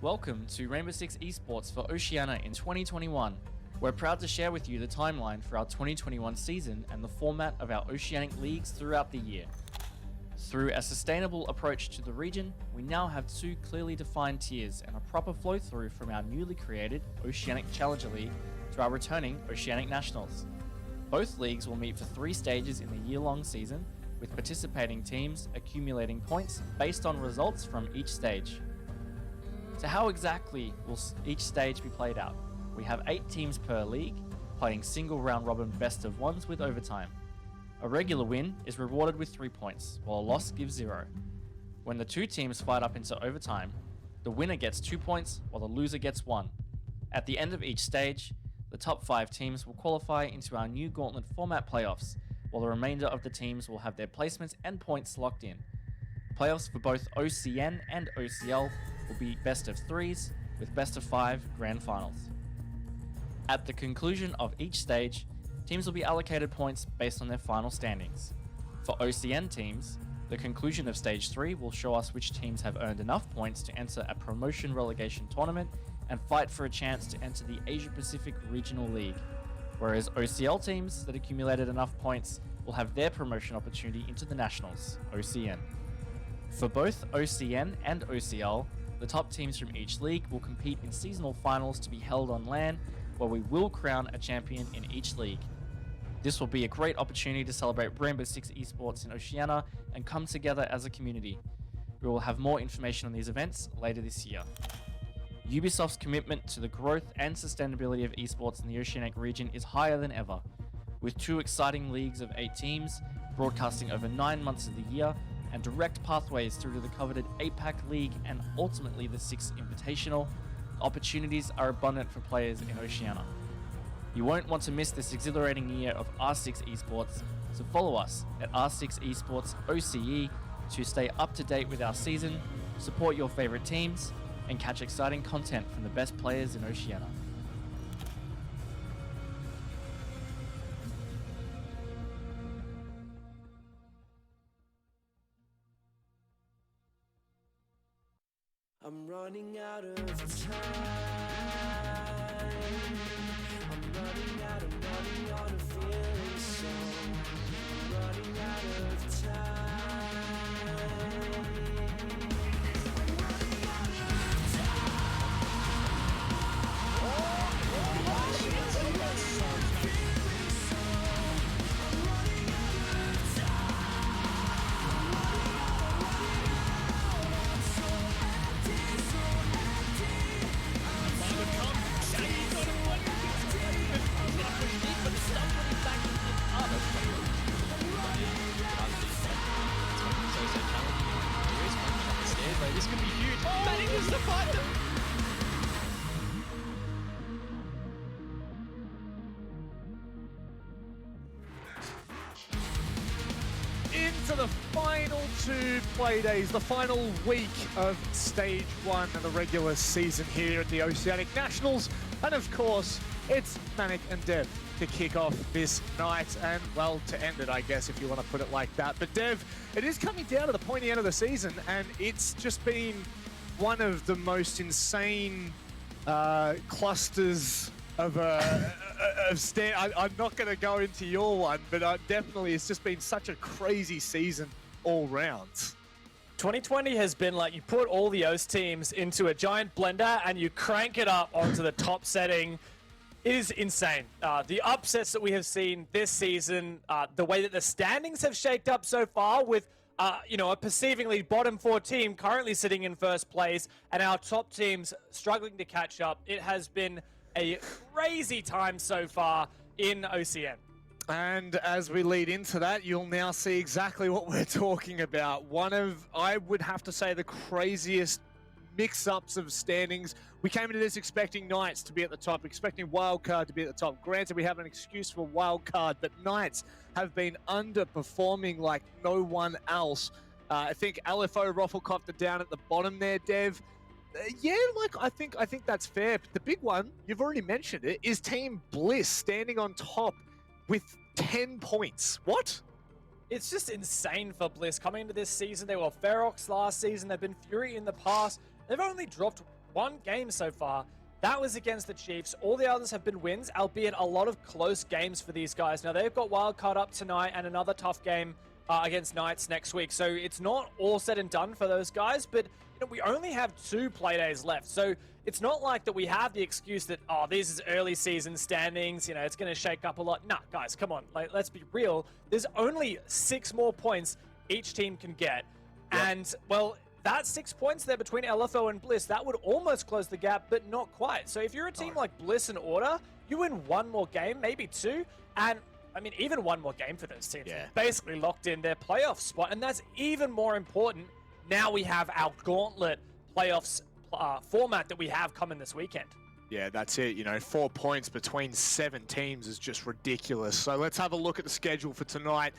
Welcome to Rainbow Six Esports for Oceania in 2021. We're proud to share with you the timeline for our 2021 season and the format of our Oceanic leagues throughout the year. Through a sustainable approach to the region, we now have two clearly defined tiers and a proper flow through from our newly created Oceanic Challenger League to our returning Oceanic Nationals. Both leagues will meet for 3 stages in the year-long season, with participating teams accumulating points based on results from each stage. So how exactly will each stage be played out? We have 8 teams per league, playing single round robin best of ones with overtime. A regular win is rewarded with 3 points, while a loss gives 0. When the 2 teams fight up into overtime, the winner gets 2 points while the loser gets 1. At the end of each stage, the top 5 teams will qualify into our new Gauntlet format playoffs, while the remainder of the teams will have their placements and points locked in. Playoffs for both OCN and OCL will be best of 3s with best of 5 grand finals. At the conclusion of each stage, teams will be allocated points based on their final standings. For OCN teams, the conclusion of stage 3 will show us which teams have earned enough points to enter a promotion relegation tournament and fight for a chance to enter the Asia Pacific Regional League, whereas OCL teams that accumulated enough points will have their promotion opportunity into the Nationals, OCN. For both OCN and OCL, the top teams from each league will compete in seasonal finals to be held on LAN, where we will crown a champion in each league. This will be a great opportunity to celebrate Rainbow Six Esports in Oceania and come together as a community. We will have more information on these events later this year. Ubisoft's commitment to the growth and sustainability of esports in the Oceanic region is higher than ever, with 2 exciting leagues of 8 teams, broadcasting over 9 months of the year, and direct pathways through to the coveted APAC League and ultimately the 6th Invitational. Opportunities are abundant for players in Oceania. You won't want to miss this exhilarating year of R6 Esports, so follow us at R6 Esports OCE to stay up to date with our season, support your favorite teams, and catch exciting content from the best players in Oceania. I'm running out of time. I'm running out of feeling so. I'm running out of time. I'm running out of This could be huge. Manages to find them. Into the final 2 Playdays, the final week of Stage 1 of the regular season here at the Oceanic Nationals. And of course, it's Manic and Dev to kick off this night and, well, to end it, I guess, if you want to put it like that. But Dev, it is coming down to the pointy end of the season, and it's just been one of the most insane clusters of I'm not going to go into your one, but definitely it's just been such a crazy season all round. 2020 has been like you put all the OS teams into a giant blender and you crank it up onto the top setting. It is insane. The upsets that we have seen this season, the way that the standings have shaked up so far with, a perceivingly bottom 4 team currently sitting in first place and our top teams struggling to catch up. It has been a crazy time so far in OCN. And as we lead into that, you'll now see exactly what we're talking about. One of, I would have to say, the craziest mix-ups of standings. We came into this expecting Knights to be at the top, expecting Wildcard to be at the top. Granted, we have an excuse for Wildcard, but Knights have been underperforming like no one else. I think LFO, RoflcopterGG down at the bottom there, Dev. I think that's fair. But the big one, you've already mentioned it, is Team Bliss standing on top with 10 points. What? It's just insane for Bliss. Coming into this season, they were Ferox last season. They've been Fury in the past. They've only dropped one game so far. That was against the Chiefs. All the others have been wins, albeit a lot of close games for these guys. Now, they've got wildcard up tonight and another tough game against Knights next week. So it's not all said and done for those guys, but we only have 2 play days left. So it's not like that we have the excuse that, oh, this is early season standings, it's going to shake up a lot. Nah, guys, come on. Let's be real. There's only 6 more points each team can get. Yep. And, well, that 6 points there between LFO and Bliss, that would almost close the gap, but not quite. So if you're a team like Bliss and Order, you win 1 more game, maybe 2, and even 1 more game for those teams. Yeah. Basically locked in their playoff spot, and that's even more important. Now we have our gauntlet playoffs format that we have coming this weekend. Yeah, that's it. 4 points between 7 teams is just ridiculous. So let's have a look at the schedule for tonight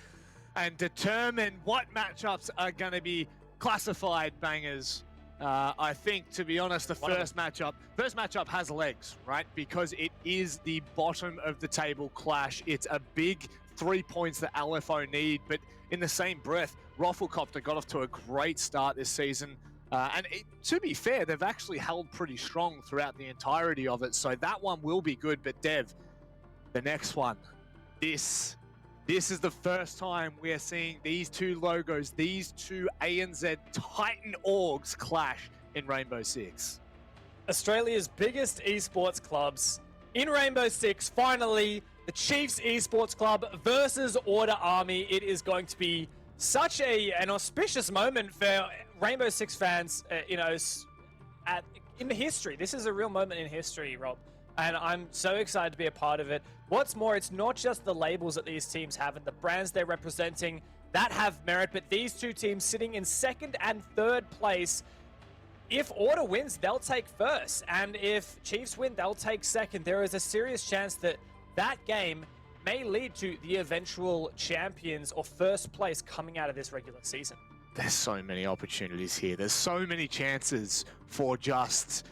and determine what matchups are going to be classified bangers. I think, to be honest, the first matchup has legs, right? Because it is the bottom of the table clash. It's a big 3 points that LFO need, but in the same breath, Roflcopter got off to a great start this season. To be fair, they've actually held pretty strong throughout the entirety of it, so that one will be good. But Dev, the next one, this is the first time we are seeing these 2 logos, these 2 ANZ Titan orgs clash in Rainbow Six. Australia's biggest esports clubs in Rainbow Six. Finally, the Chiefs Esports Club versus Order Army. It is going to be such an auspicious moment for Rainbow Six fans, in history. This is a real moment in history, Rob. And I'm so excited to be a part of it. What's more, it's not just the labels that these teams have and the brands they're representing that have merit, but these 2 teams sitting in 2nd and 3rd place. If Order wins, they'll take 1st. And if Chiefs win, they'll take 2nd. There is a serious chance that that game may lead to the eventual champions or 1st place coming out of this regular season. There's so many opportunities here. There's so many chances for just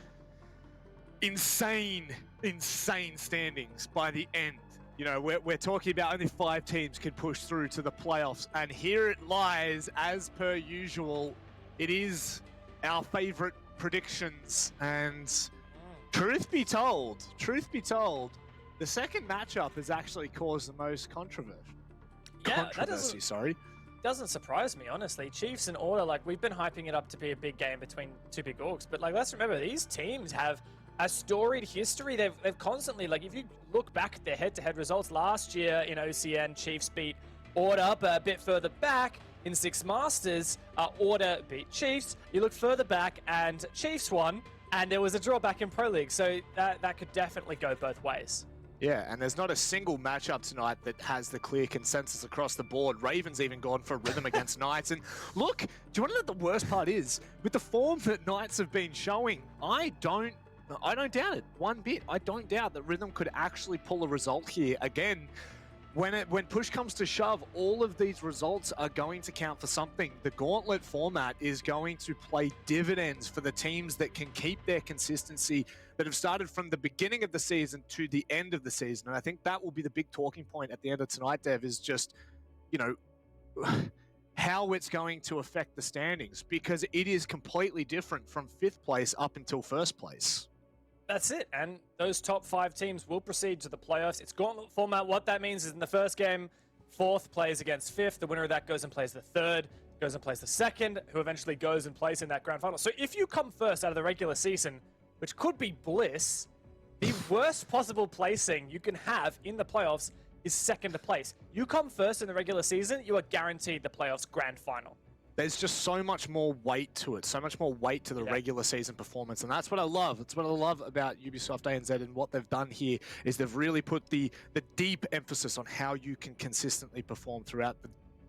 insane standings by the end. We're talking about only 5 teams can push through to the playoffs, and here it lies, as per usual. It is our favorite predictions, and truth be told, the second matchup has actually caused the most controversy. Yeah, doesn't surprise me, honestly. Chiefs and Order, we've been hyping it up to be a big game between 2 big orgs, but let's remember, these teams have a storied history. They've constantly, if you look back at their head-to-head results last year in OCN, Chiefs beat Order, but a bit further back in Six Masters, Order beat Chiefs. You look further back and Chiefs won, and there was a draw back in Pro League, so that could definitely go both ways. Yeah, and there's not a single matchup tonight that has the clear consensus across the board. Ravens even gone for rhythm against Knights. And look, do you want to know what the worst part is? With the form that Knights have been showing, I don't doubt it one bit. I don't doubt that Rhythm could actually pull a result here. Again, when push comes to shove, all of these results are going to count for something. The gauntlet format is going to play dividends for the teams that can keep their consistency, that have started from the beginning of the season to the end of the season. And I think that will be the big talking point at the end of tonight, Dev, is just, how it's going to affect the standings, because it is completely different from 5th place up until 1st place. That's it, and those top 5 teams will proceed to the playoffs. It's gauntlet format. What that means is in the first game, 4th plays against 5th. The winner of that goes and plays the 3rd, goes and plays the 2nd, who eventually goes and plays in that grand final. So if you come first out of the regular season, which could be Bliss, the worst possible placing you can have in the playoffs is 2nd place. You come first in the regular season, you are guaranteed the playoffs grand final. There's just so much more weight to it, so much more weight to the regular season performance, and that's what I love. It's what I love about Ubisoft ANZ, and what they've done here is they've really put the deep emphasis on how you can consistently perform throughout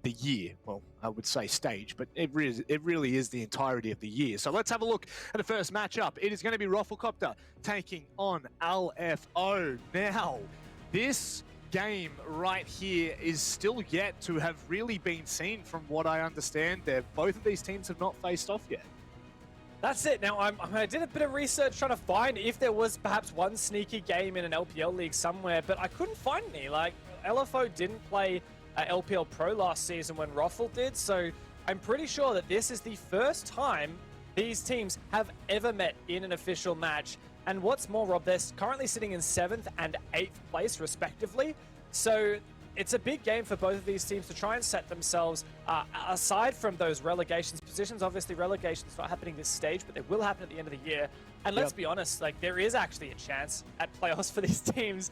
the year. Well, I would say stage, but it really is the entirety of the year. So let's have a look at the first matchup. It is going to be RoflcopterGG taking on LFO. Now, this game right here is still yet to have really been seen, from what I understand. Both of these teams have not faced off yet. That's it. Now, I did a bit of research trying to find if there was perhaps one sneaky game in an LPL league somewhere, but I couldn't find any. LFO didn't play LPL Pro last season when Roffle did, so I'm pretty sure that this is the first time these teams have ever met in an official match. And what's more, Rob, they're currently sitting in 7th and 8th place, respectively. So it's a big game for both of these teams to try and set themselves, aside from those relegations positions. Obviously, relegation's not happening this stage, but they will happen at the end of the year. And let's be honest, like, there is actually a chance at playoffs for these teams.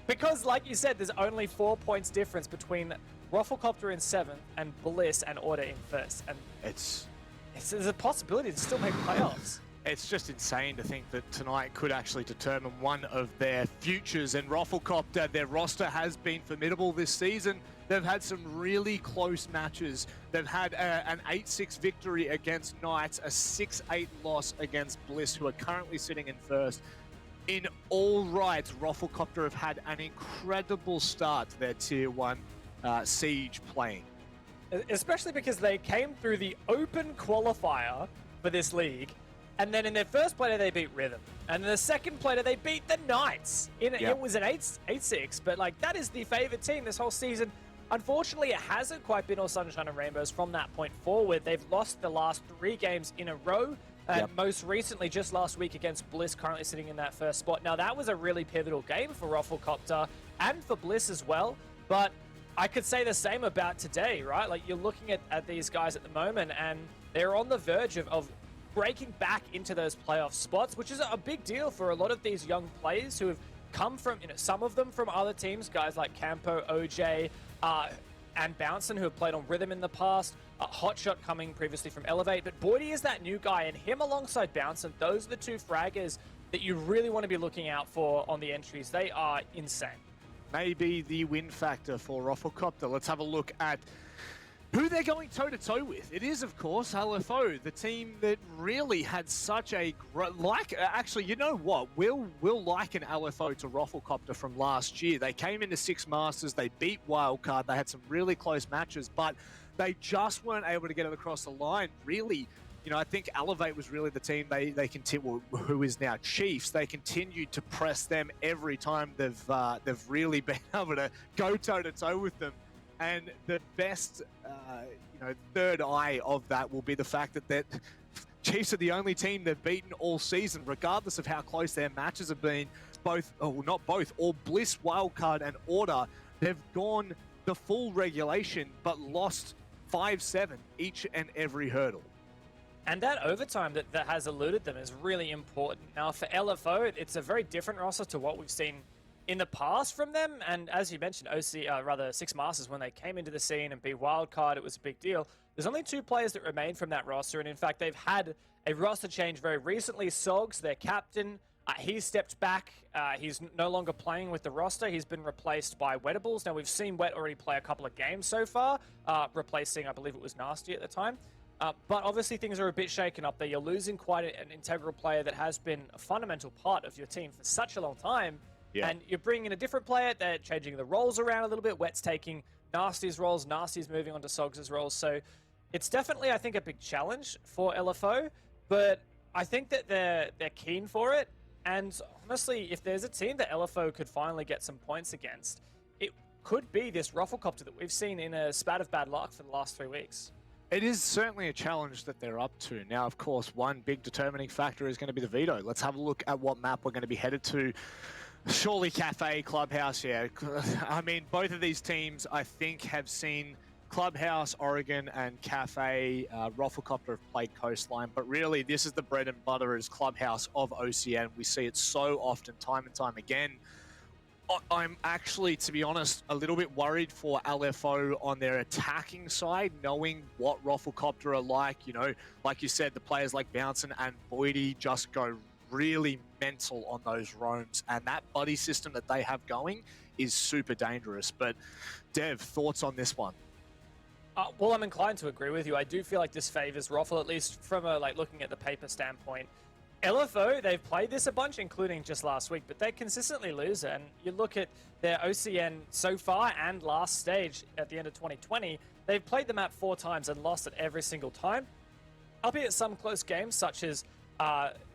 Because, like you said, there's only 4 points difference between Roflcopter in 7th and Bliss and Order in 1st. And there's a possibility to still make playoffs. It's just insane to think that tonight could actually determine one of their futures. And Roflcopter, their roster has been formidable this season. They've had some really close matches. They've had an 8-6 victory against Knights, a 6-8 loss against Bliss, who are currently sitting in 1st. In all rights, Roflcopter have had an incredible start to their Tier 1 Siege playing. Especially because they came through the open qualifier for this league. And then in their first Playday, they beat Rhythm. And in the second Playday, they beat the Knights. It was an 8-6, but like, that is the favored team this whole season. Unfortunately, it hasn't quite been all sunshine and rainbows from that point forward. They've lost the last 3 games in a row. And most recently, just last week against Bliss, currently sitting in that first spot. Now, that was a really pivotal game for Roflcopter and for Bliss as well. But I could say the same about today, right? Like, you're looking at these guys at the moment, and they're on the verge of breaking back into those playoff spots, which is a big deal for a lot of these young players who have come from, some of them from other teams, guys like Campo, OJ, and Bouncin, who have played on Rhythm in the past, Hotshot coming previously from Elevate, but Boydie is that new guy, and him alongside Bouncin, those are the 2 fraggers that you really want to be looking out for on the entries. They are insane. Maybe the win factor for Roflcopter. Let's have a look at who they're going toe-to-toe with. It is, of course, LFO, the team that really had such a actually, you know what? We'll liken LFO to Roflcopter from last year. They came into 6 Masters, they beat Wildcard, they had some really close matches, but they just weren't able to get it across the line. Really, I think Elevate was really the team they continue, who is now Chiefs. They continued to press them every time they've really been able to go toe-to-toe with them. And the best, third eye of that will be the fact that Chiefs are the only team they've beaten all season, regardless of how close their matches have been. All Bliss, Wildcard, and Order, they've gone the full regulation, but lost 5-7 each and every hurdle. And that overtime that has eluded them is really important. Now, for LFO, it's a very different roster to what we've seen in the past from them. And as you mentioned, 6 Masters, when they came into the scene and beat Wildcard, it was a big deal. There's only 2 players that remain from that roster, and in fact, they've had a roster change very recently. Sogs, their captain, he's stepped back. He's no longer playing with the roster. He's been replaced by Wettables. Now, we've seen Wet already play a couple of games so far, replacing, I believe it was Nasty at the time. But obviously things are a bit shaken up there. You're losing quite an integral player that has been a fundamental part of your team for such a long time. Yeah. And you're bringing in a different player. They're changing the roles around a little bit. Wet's taking Nasty's roles. Nasty's moving on to Sogs' roles. So it's definitely, I think, a big challenge for LFO. But I think that they're keen for it. And honestly, if there's a team that LFO could finally get some points against, it could be this Roflcopter that we've seen in a spat of bad luck for the last 3 weeks. It is certainly a challenge that they're up to. Now, of course, one big determining factor is going to be the veto. Let's have a look at what map we're going to be headed to. Surely Cafe, Clubhouse, yeah. I mean, both of these teams, I think, have seen Clubhouse, Oregon, and Cafe. Roflcopter have played Coastline, but really, this is the bread and butter is Clubhouse of OCN. We see it so often, time and time again. I'm actually, to be honest, a little bit worried for LFO on their attacking side, knowing what Roflcopter are like. Like you said, the players like Bouncin and Boydie just go really mental on those roams, and that buddy system that they have going is super dangerous. But Dev, thoughts on this one? Well, I'm inclined to agree with you. I do feel like this favors Roffle, at least from a looking at the paper standpoint. LFO, they've played this a bunch, including just last week, but they consistently lose. And you look at their OCN so far and last stage at the end of 2020, they've played the map 4 times and lost it every single time. Albeit some close games, such as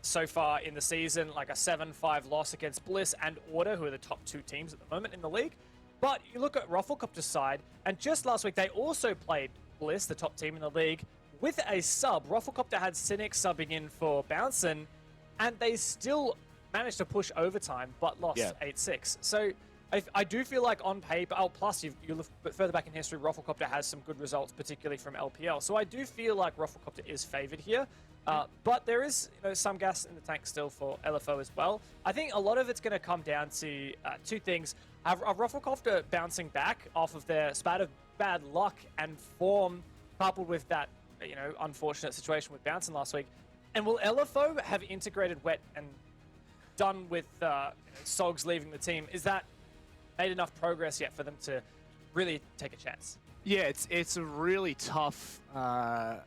so far in the season, like a 7-5 loss against Bliss and Order, who are the top 2 teams at the moment in the league. But you look at Roflcopter's side, and just last week they also played Bliss, the top team in the league, with a sub. Roflcopter had Cynic subbing in for Bouncin, and they still managed to push overtime, but lost 8-6. So I do feel like on paper, plus you look further back in history, Roflcopter has some good results, particularly from LPL. So I do feel like Roflcopter is favored here. But there is some gas in the tank still for LFO as well. I think a lot of it's going to come down to two things. Are Roflcopter bouncing back off of their spat of bad luck and form, coupled with that unfortunate situation with Bouncing last week? And will LFO have integrated Wet and done with Sogs leaving the team? Is that made enough progress yet for them to really take a chance? Yeah, it's a really tough bow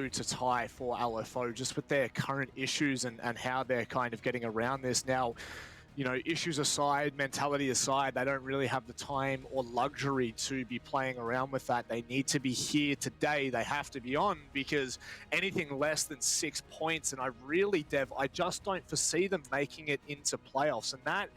to tie for LFO, just with their current issues and how they're kind of getting around this now. Issues aside, mentality aside, they don't really have the time or luxury to be playing around with that. They need to be here today. They have to be on, because anything less than 6 points, and I just don't foresee them making it into playoffs. And that,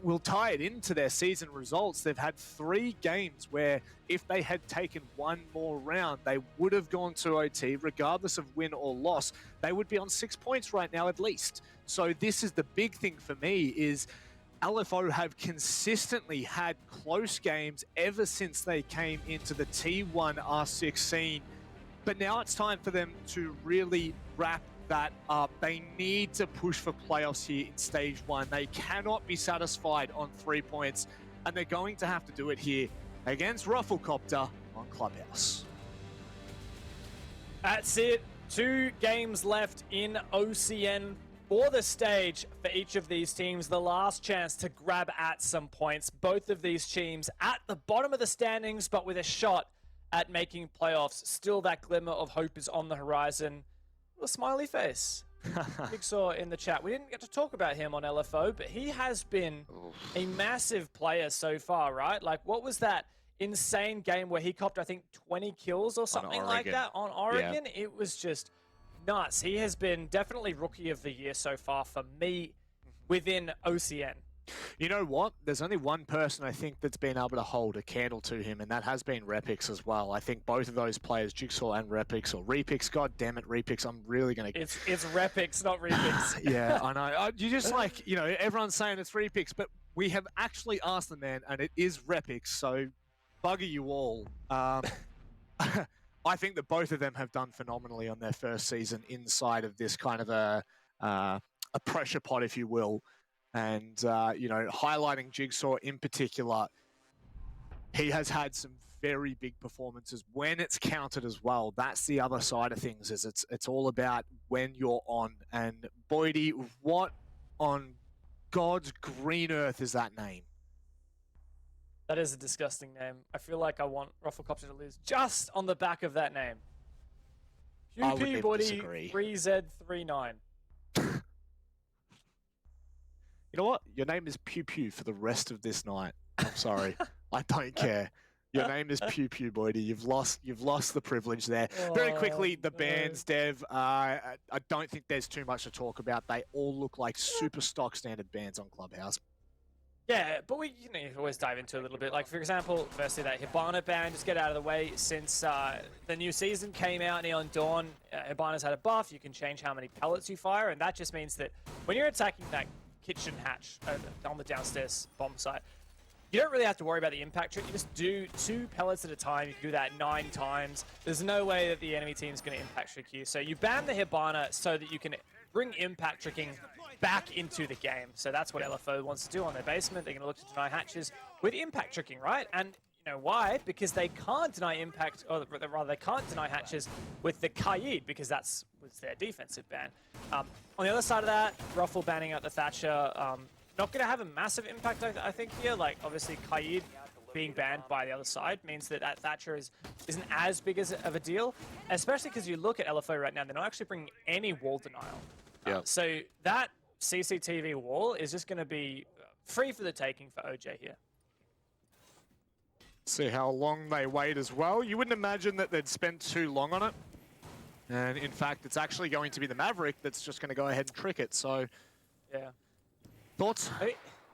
will tie it into their season results. They've had 3 games where if they had taken one more round, they would have gone to OT, regardless of win or loss. They would be on 6 points right now at least. So this is the big thing for me, is LFO have consistently had close games ever since they came into the T1 R6 scene. But now it's time for them to really wrap that up. They need to push for playoffs here in stage 1. They cannot be satisfied on 3 points, and they're going to have to do it here against Roflcopter on Clubhouse. That's it. 2 games left in OCN for the stage for each of these teams. The last chance to grab at some points. Both of these teams at the bottom of the standings, but with a shot at making playoffs. Still, that glimmer of hope is on the horizon. A smiley face. Jigsaw in the chat. We didn't get to talk about him on LFO, but he has been a massive player so far, right? Like, what was that insane game where he copped, I think, 20 kills or something like that on Oregon? Yeah. It was just nuts. He has been definitely Rookie of the Year so far for me within OCN. You know what? There's only one person I think that's been able to hold a candle to him, and that has been Repix as well. I think both of those players, Jigsaw and Repix, or Repix, god damn it, Repix, I'm really going to... It's Repix, not Repix. Yeah, I know. You just everyone's saying it's Repix, but we have actually asked the man, and it is Repix, so bugger you all. I think that both of them have done phenomenally on their first season inside of this kind of a pressure pot, if you will. And, highlighting Jigsaw in particular, he has had some very big performances when it's counted as well. That's the other side of things, is it's all about when you're on. And Boydie, what on God's green earth is that name? That is a disgusting name. I feel like I want Roflcopter to lose just on the back of that name. QP Boydie 3Z39. You know what? Your name is Pew Pew for the rest of this night. I'm sorry. I don't care. Your name is Pew Pew, Boydie. You've lost the privilege there. Very quickly, the bans, Dev. I don't think there's too much to talk about. They all look like super stock standard bans on Clubhouse. Yeah, but you always dive into it a little bit. Like, for example, firstly, that Hibana ban, just get out of the way. Since the new season came out, Neon Dawn, Hibana's had a buff. You can change how many pellets you fire, and that just means that when you're attacking that kitchen hatch on the downstairs bomb site, you don't really have to worry about the impact trick. You just do 2 pellets at a time. You can do that 9 times. There's no way that the enemy team's going to impact trick you. So you ban the Hibana so that you can bring impact tricking back into the game. So that's what LFO wants to do on their basement. They're going to look to deny hatches with impact tricking, right? And you know why? Because they can't deny impact, or rather they can't deny hatches with the Kaid, because that's was their defensive ban. On the other side of that, Ruffle banning out the Thatcher, not going to have a massive impact, I think, here. Like, obviously, Kaid being banned by the other side means that Thatcher isn't as big of a deal, especially because you look at LFO right now, they're not actually bringing any wall denial. Yeah. So that CCTV wall is just going to be free for the taking for OJ here. See how long they wait as well. You wouldn't imagine that they'd spend too long on it. And in fact, it's actually going to be the Maverick that's just going to go ahead and trick it. So, yeah. Thoughts?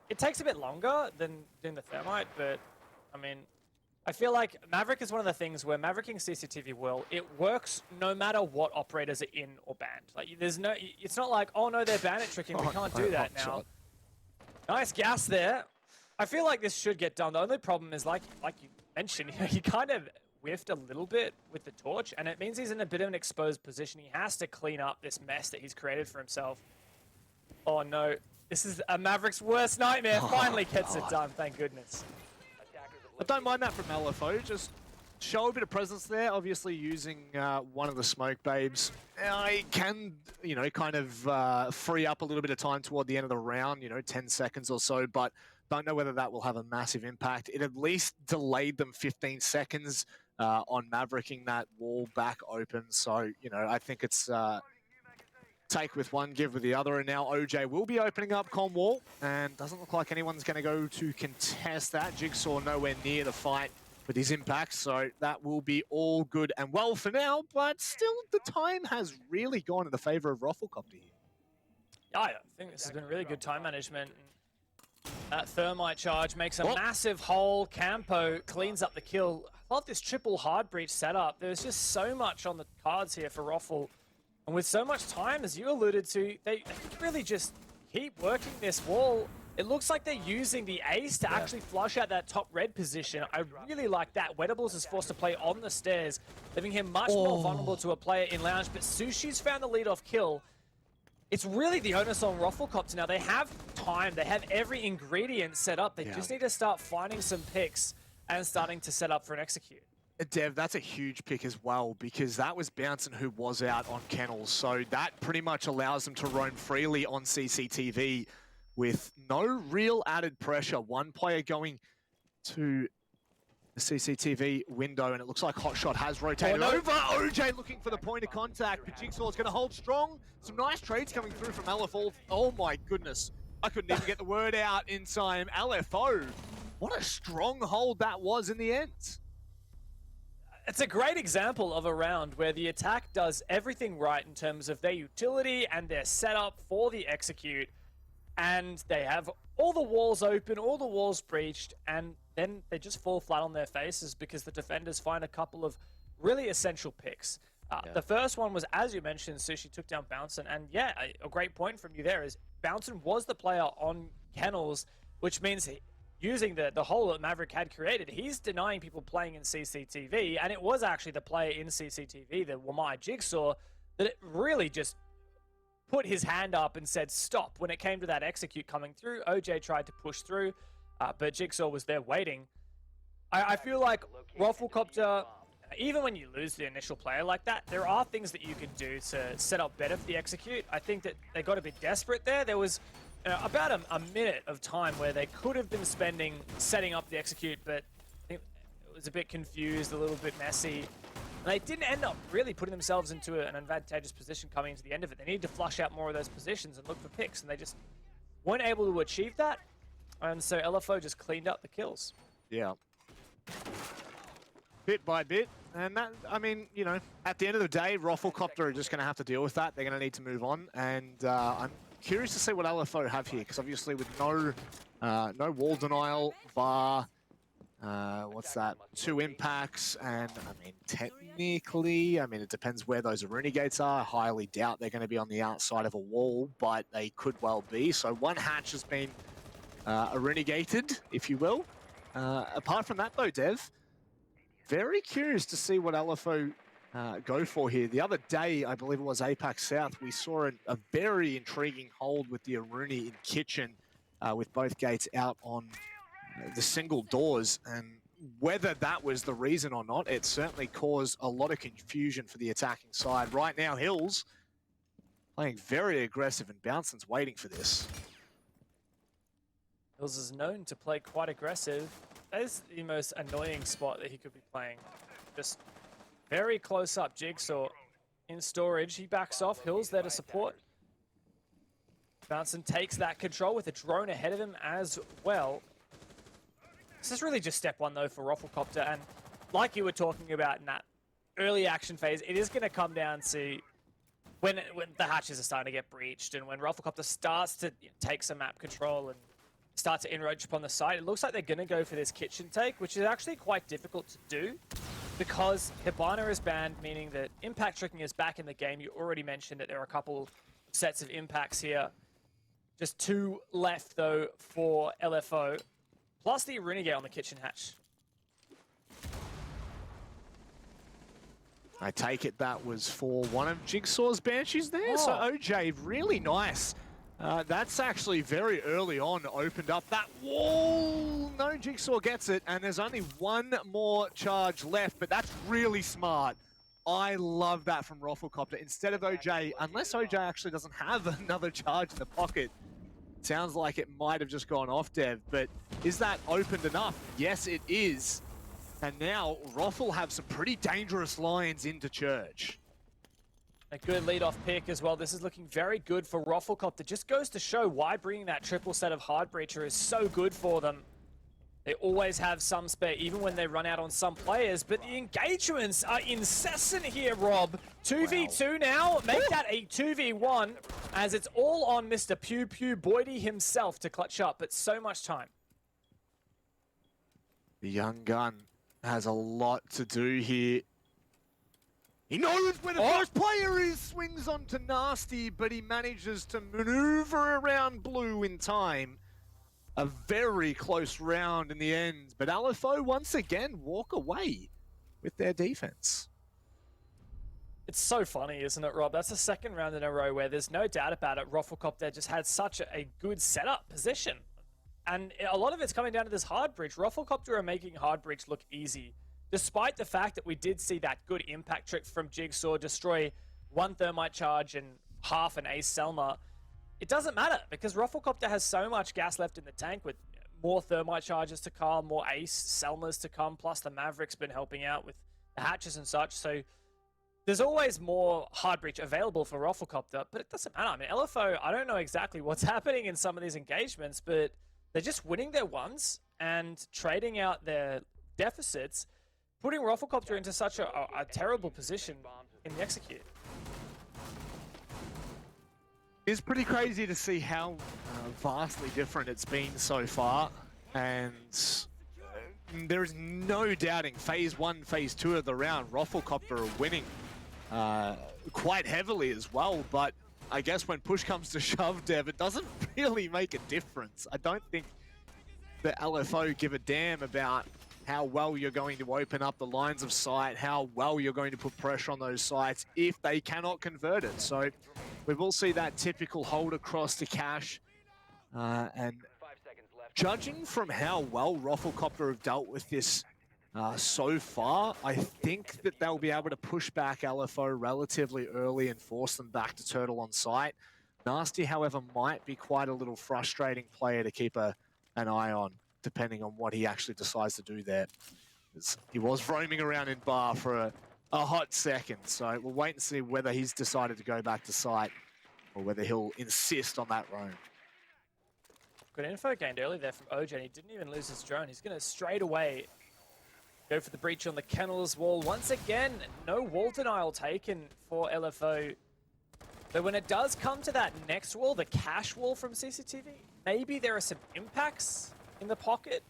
It takes a bit longer than doing the Thermite, but I mean, I feel like Maverick is one of the things where Mavericking CCTV it works no matter what operators are in or banned. Like there's no, it's not like, oh no, they're bandit tricking, we can't do that now. Shot. Nice gas there. I feel like this should get done. The only problem is like you mentioned, he kind of whiffed a little bit with the torch, and it means he's in a bit of an exposed position. He has to clean up this mess that he's created for himself. Oh no, this is a Maverick's worst nightmare. Finally gets it done, thank goodness. I don't mind that from LFO, just show a bit of presence there, obviously using one of the smoke babes. I can, you know, kind of free up a little bit of time toward the end of the round, you know, 10 seconds or so, but don't know whether that will have a massive impact. It at least delayed them 15 seconds on Mavericking that wall back open, so, you know, I think it's take with one, give with the other, and now OJ will be opening up con wall, and doesn't look like anyone's going to go to contest that. Jigsaw nowhere near the fight with his impact, so that will be all good and well for now, but still the time has really gone in the favor of Roflcopter here. Yeah, I think this has been really good time management. That thermite charge makes a massive hole. Campo cleans up the kill. I love this triple hard breach setup. There's just so much on the cards here for Roffle. And with so much time, as you alluded to, they can really just keep working this wall. It looks like they're using the ace to actually flush out that top red position. I really like that. Wettables is forced to play on the stairs, leaving him much more vulnerable to a player in lounge. But Sushi's found the lead-off kill. It's really the onus on Roflcopter now. They have time. They have every ingredient set up. They just need to start finding some picks and starting to set up for an execute. Dev, that's a huge pick as well, because that was Bouncin who was out on Kennels, so that pretty much allows them to roam freely on CCTV with no real added pressure. One player going to the CCTV window, and it looks like Hotshot has rotated over. OJ looking for the point of contact, but Jigsaw's going to hold strong. Some nice trades coming through from LFO. Oh my goodness, I couldn't even get the word out in time. LFO, what a strong hold that was in the end. It's a great example of a round where the attack does everything right in terms of their utility and their setup for the execute, and they have all the walls open, all the walls breached, and then they just fall flat on their faces because the defenders find a couple of really essential picks. The first one was, as you mentioned, Sushi took down Bouncin, and yeah, a great point from you there is Bouncin was the player on Kennels, which means using the hole that Maverick had created, he's denying people playing in CCTV, and it was actually the player in CCTV, the Wamai Jigsaw, that it really just put his hand up and said stop. When it came to that execute coming through, OJ tried to push through, but Jigsaw was there waiting. I feel like Roflcopter, even when you lose the initial player like that, there are things that you can do to set up better for the execute. I think that they got a bit desperate there. There was about a minute of time where they could have been spending setting up the execute, but I think it was a bit confused, a little bit messy. And they didn't end up really putting themselves into an advantageous position coming into the end of it. They needed to flush out more of those positions and look for picks, and they just weren't able to achieve that. And so LFO just cleaned up the kills. Yeah. Bit by bit. And that, I mean, you know, at the end of the day, Roflcopter are just going to have to deal with that. They're going to need to move on. And I'm curious to see what LFO have here, because obviously with no wall denial, bar, what's that, 2 impacts, and I mean, technically, I mean, it depends where those Aruni gates are. I highly doubt they're going to be on the outside of a wall, but they could well be. So one hatch has been Aruni gated, if you will. Apart from that though, Dev, very curious to see what LFO go for here. The other day, I believe it was Apex South, we saw a very intriguing hold with the Aruni in Kitchen with both gates out on the single doors, and whether that was the reason or not, it certainly caused a lot of confusion for the attacking side. Right now, Hills playing very aggressive, and Bouncin's waiting for this. Hills is known to play quite aggressive. That is the most annoying spot that he could be playing. Just very close up. Jigsaw in storage. He backs off. Hills there to support. Bouncin takes that control with a drone ahead of him as well. This is really just step one though for Roflcopter, and like you were talking about in that early action phase, it is going to come down to when the hatches are starting to get breached, and when Roflcopter starts to take some map control and start to encroach upon the site. It looks like they're going to go for this kitchen take, which is actually quite difficult to do because Hibana is banned, meaning that impact tricking is back in the game. You already mentioned that there are a couple sets of impacts here. Just 2 left, though, for LFO, plus the Renegade on the kitchen hatch. I take it that was for one of Jigsaw's Banshees there. So OJ, really nice. That's actually very early on opened up that wall. No, Jigsaw gets it, and there's only one more charge left, but that's really smart. I love that from Roflcopter. Instead of OJ, unless OJ actually doesn't have another charge in the pocket, sounds like it might have just gone off, Dev, but is that opened enough? Yes, it is. And now Roffle have some pretty dangerous lines into Church. A good lead-off pick as well. This is looking very good for Roflcopter. Just goes to show why bringing that triple set of Hard Breacher is so good for them. They always have some spare, even when they run out on some players, but the engagements are incessant here, Rob. 2v2 now, make that a 2v1, as it's all on Mr. Pew Pew Boydie himself to clutch up, but so much time. The young gun has a lot to do here. He knows where the first player is, swings onto Nasty, but he manages to maneuver around Blue in time. A very close round in the end, but LFO once again walk away with their defense. It's so funny, isn't it, Rob? That's the second round in a row where there's no doubt about it. Roflcopter just had such a good setup position. And a lot of it's coming down to this hard breach. Roflcopter are making hard breach look easy, despite the fact that we did see that good impact trick from Jigsaw destroy 1 thermite charge and half an ace Selma. It doesn't matter because Roflcopter has so much gas left in the tank with more thermite charges to come, more ace Selmas to come, plus the Maverick's been helping out with the hatches and such. So there's always more hard breach available for Roflcopter, but it doesn't matter. I mean, LFO, I don't know exactly what's happening in some of these engagements, but they're just winning their ones and trading out their deficits, putting Roflcopter into such a terrible position in the execute. It's pretty crazy to see how vastly different it's been so far, and there is no doubting Phase 1, Phase 2 of the round, Roflcopter are winning quite heavily as well, but I guess when push comes to shove, Dev, it doesn't really make a difference. I don't think the LFO give a damn about how well you're going to open up the lines of sight, how well you're going to put pressure on those sites if they cannot convert it. So we will see that typical hold across to Cash. And judging from how well Roflcopter have dealt with this so far, I think that they'll be able to push back LFO relatively early and force them back to turtle on site. Nasty, however, might be quite a little frustrating player to keep an eye on, depending on what he actually decides to do there. He was roaming around in bar for a hot second, so we'll wait and see whether he's decided to go back to site or whether he'll insist on that roam. Good info gained early there from OJ, and he didn't even lose his drone. He's going to straight away go for the breach on the kennels wall. Once again, no wall denial taken for LFO. But when it does come to that next wall, the cash wall from CCTV, maybe there are some impacts in the pocket,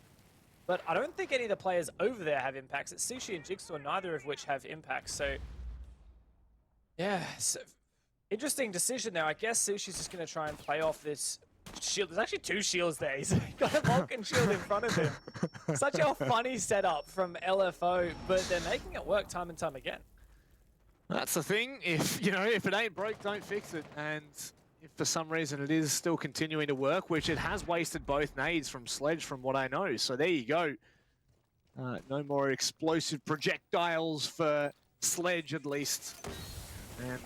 but I don't think any of the players over there have impacts. It's Sushi and Jigsaw, neither of which have impacts. So, yeah, so interesting decision there. I guess Sushi's just going to try and play off this shield. There's actually 2 shields there. He's got a Vulcan shield in front of him. Such a funny setup from LFO, but they're making it work time and time again. That's the thing. If it ain't broke, don't fix it. And if for some reason it is still continuing to work, which it has wasted both nades from Sledge from what I know. So there you go. No more explosive projectiles for Sledge at least. And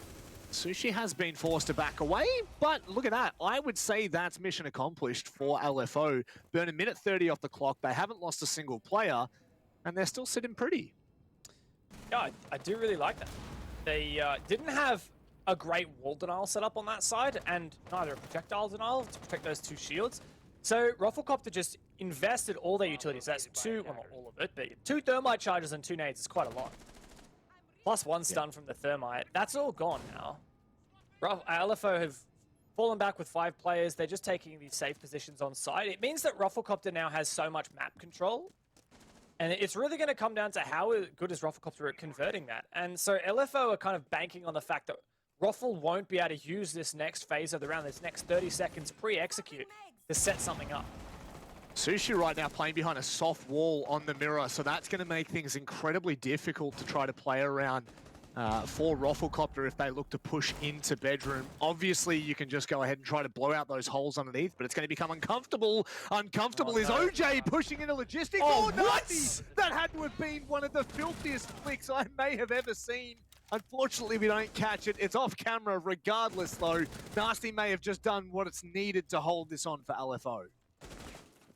Sushi has been forced to back away, but look at that. I would say that's mission accomplished for LFO. Burn a minute 30 off the clock. They haven't lost a single player, and they're still sitting pretty. Yeah, I do really like that. They didn't have a great wall denial set up on that side, and neither a projectile denial to protect those 2 shields. So Roflcopter just invested all their utilities. That's 2, well, not all of it, but 2 thermite charges and 2 nades is quite a lot. Plus 1 stun from the thermite. That's all gone now. LFO have fallen back with 5 players. They're just taking these safe positions on site. It means that Roflcopter now has so much map control. And it's really going to come down to how good is Roflcopter at converting that. And so LFO are kind of banking on the fact that Roffle won't be able to use this next phase of the round, this next 30 seconds pre-execute to set something up. Sushi right now playing behind a soft wall on the mirror, so that's going to make things incredibly difficult to try to play around for Roflcopter if they look to push into bedroom. Obviously, you can just go ahead and try to blow out those holes underneath, but it's going to become uncomfortable. Uncomfortable is OJ pushing into logistics. Oh, nasty! That had to have been one of the filthiest flicks I may have ever seen. Unfortunately, we don't catch it. It's off camera regardless, though. Nasty may have just done what it's needed to hold this on for LFO.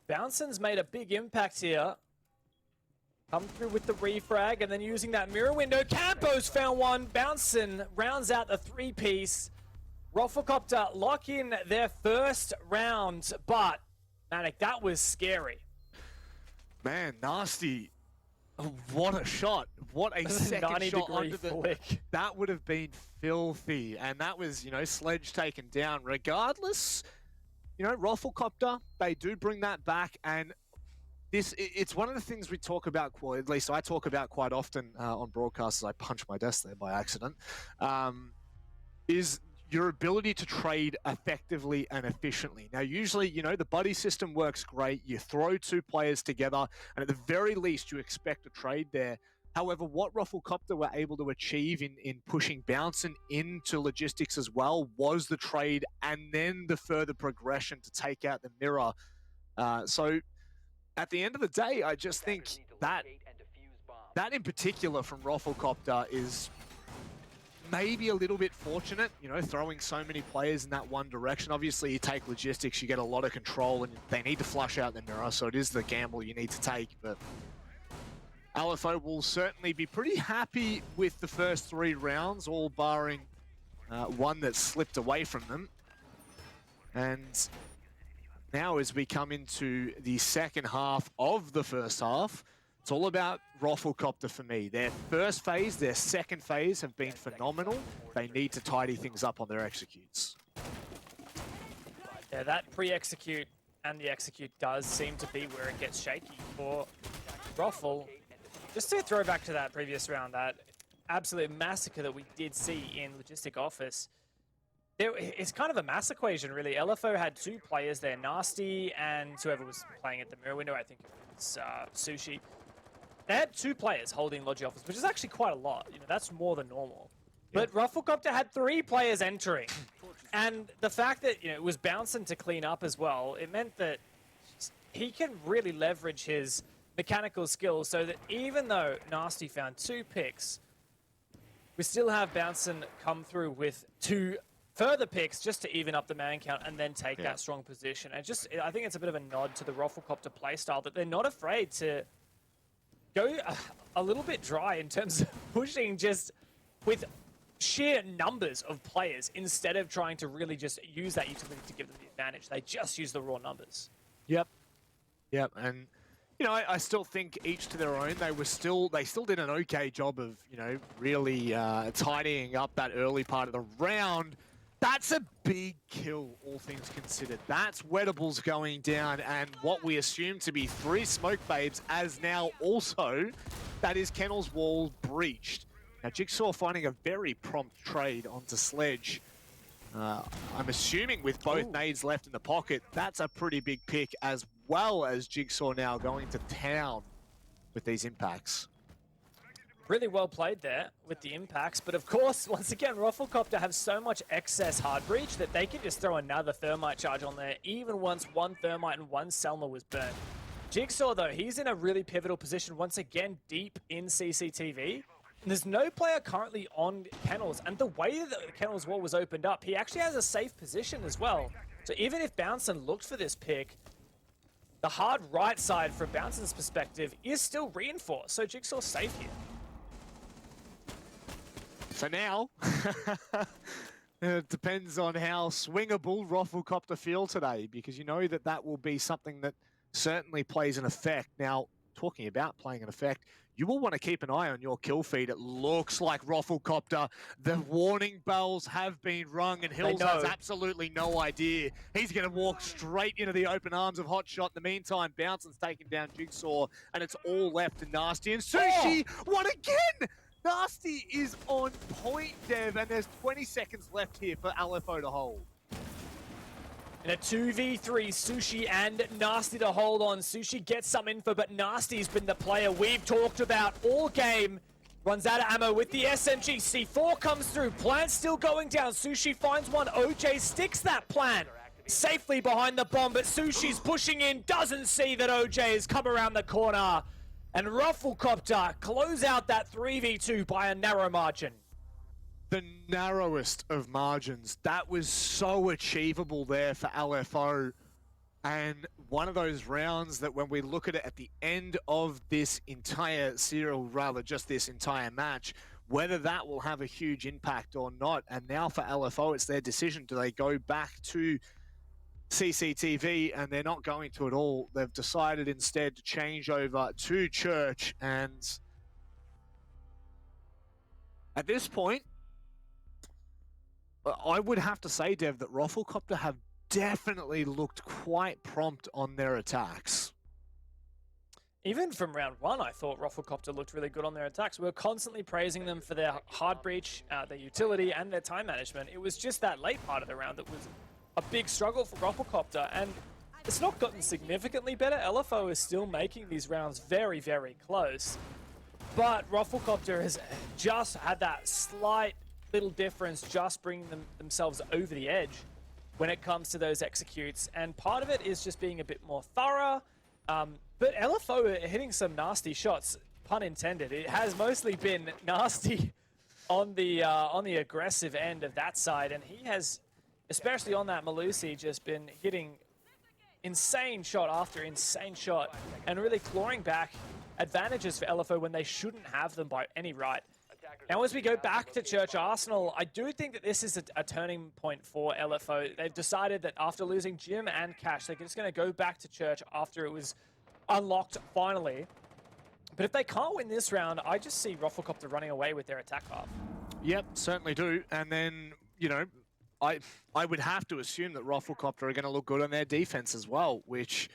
Bouncing's made a big impact here. Come through with the refrag and then using that mirror window. Campos found one. Bouncing rounds out the 3-piece. Roflcopter lock in their first round, but Manic, that was scary. Man, Nasty. What a shot. What a second shot under the flick. That would have been filthy. And that was, Sledge taken down. Regardless, Roflcopter, they do bring that back. And it's one of the things we talk about, at least I talk about quite often on broadcasts, as I punched my desk there by accident, is your ability to trade effectively and efficiently. Now, usually, the buddy system works great. You throw 2 players together, and at the very least, you expect a trade there. However, what Roflcopter were able to achieve in pushing Bouncing into logistics as well was the trade and then the further progression to take out the mirror. So at the end of the day, I just think that in particular from Roflcopter is maybe a little bit fortunate, throwing so many players in that one direction. Obviously, you take logistics, you get a lot of control, and they need to flush out the mirror, so it is the gamble you need to take. But LFO will certainly be pretty happy with the first 3 rounds, all barring one that slipped away from them. And now as we come into the second half of the first half, it's all about Roflcopter for me. Their first phase, their second phase have been phenomenal. They need to tidy things up on their executes. Yeah, that pre-execute and the execute does seem to be where it gets shaky for Roffle. Just to throw back to that previous round, that absolute massacre that we did see in Logistic Office, it's kind of a mass equation, really. LFO had 2 players there, Nasty and whoever was playing at the mirror window, I think it was Sushi. They had 2 players holding Logi Office, which is actually quite a lot. That's more than normal. But Roflcopter had 3 players entering. And the fact that it was Bouncing to clean up as well, it meant that he can really leverage his mechanical skills so that even though Nasty found 2 picks, we still have Bouncing come through with 2 further picks just to even up the man count and then take that strong position. And I think it's a bit of a nod to the Roflcopter playstyle that they're not afraid to go a little bit dry in terms of pushing just with sheer numbers of players instead of trying to really just use that utility to give them the advantage. They just use the raw numbers. Yep. And I still think each to their own. They still did an okay job of really tidying up that early part of the round. That's a big kill, all things considered. That's Wettables going down, and what we assume to be 3 smoke babes, as now also that is Kennel's wall breached. Now Jigsaw finding a very prompt trade onto Sledge. I'm assuming with both nades left in the pocket, that's a pretty big pick, as well as Jigsaw now going to town with these impacts. Really well played there with the impacts, but of course, once again, Roflcopter have so much excess hard breach that they can just throw another thermite charge on there, even once 1 thermite and 1 Selma was burned. Jigsaw, though, he's in a really pivotal position, once again, deep in CCTV. And there's no player currently on Kennels, and the way that the Kennels wall was opened up, he actually has a safe position as well. So even if Bouncing looked for this pick, the hard right side from Bouncing's perspective is still reinforced, so Jigsaw's safe here. So now, it depends on how swingable Roflcopter feel today, because that will be something that certainly plays an effect. Now, talking about playing an effect, you will want to keep an eye on your kill feed. It looks like RoflcopterGG, the warning bells have been rung, and Hills has absolutely no idea. He's going to walk straight into the open arms of Hotshot. In the meantime, Bouncing's taking down Jigsaw, and it's all left to Nasty. And Sushi won again! Nasty is on point, Dev, and there's 20 seconds left here for LFO to hold. In a 2v3, Sushi and Nasty to hold on. Sushi gets some info, but Nasty's been the player we've talked about all game. Runs out of ammo with the SMG. C4 comes through. Plant still going down. Sushi finds one. OJ sticks that plant safely behind the bomb, but Sushi's pushing in. Doesn't see that OJ has come around the corner. And RoflcopterGG close out that 3v2 by a narrow margin. The narrowest of margins. That was so achievable there for LFO. And one of those rounds that when we look at it at the end of this entire serial, rather just this entire match, whether that will have a huge impact or not. And now for LFO, it's their decision. Do they go back to CCTV? And they're not going to at all. They've decided instead to change over to Church. And at this point, I would have to say, Dev, that RoflcopterGG have definitely looked quite prompt on their attacks. Even from round one, I thought RoflcopterGG looked really good on their attacks. We were constantly praising them for their hard breach, their utility, and their time management. It was just that late part of the round that was a big struggle for RoflcopterGG, and it's not gotten significantly better. LFO is still making these rounds very, very close, but RoflcopterGG has just had that slight little difference, just bringing themselves over the edge when it comes to those executes, and part of it is just being a bit more thorough. But LFO are hitting some nasty shots, pun intended. It has mostly been Nasty on the aggressive end of that side, and he has, especially on that Malusi, just been hitting insane shot after insane shot and really clawing back advantages for LFO when they shouldn't have them by any right. Now, as we go back to Church Arsenal, I do think that this is a turning point for LFO. They've decided that after losing Jim and Cash, they're just going to go back to Church after it was unlocked finally. But if they can't win this round, I just see RoflcopterGG running away with their attack half. Yep, certainly do. And then, you know, I would have to assume that RoflcopterGG are going to look good on their defense as well, which,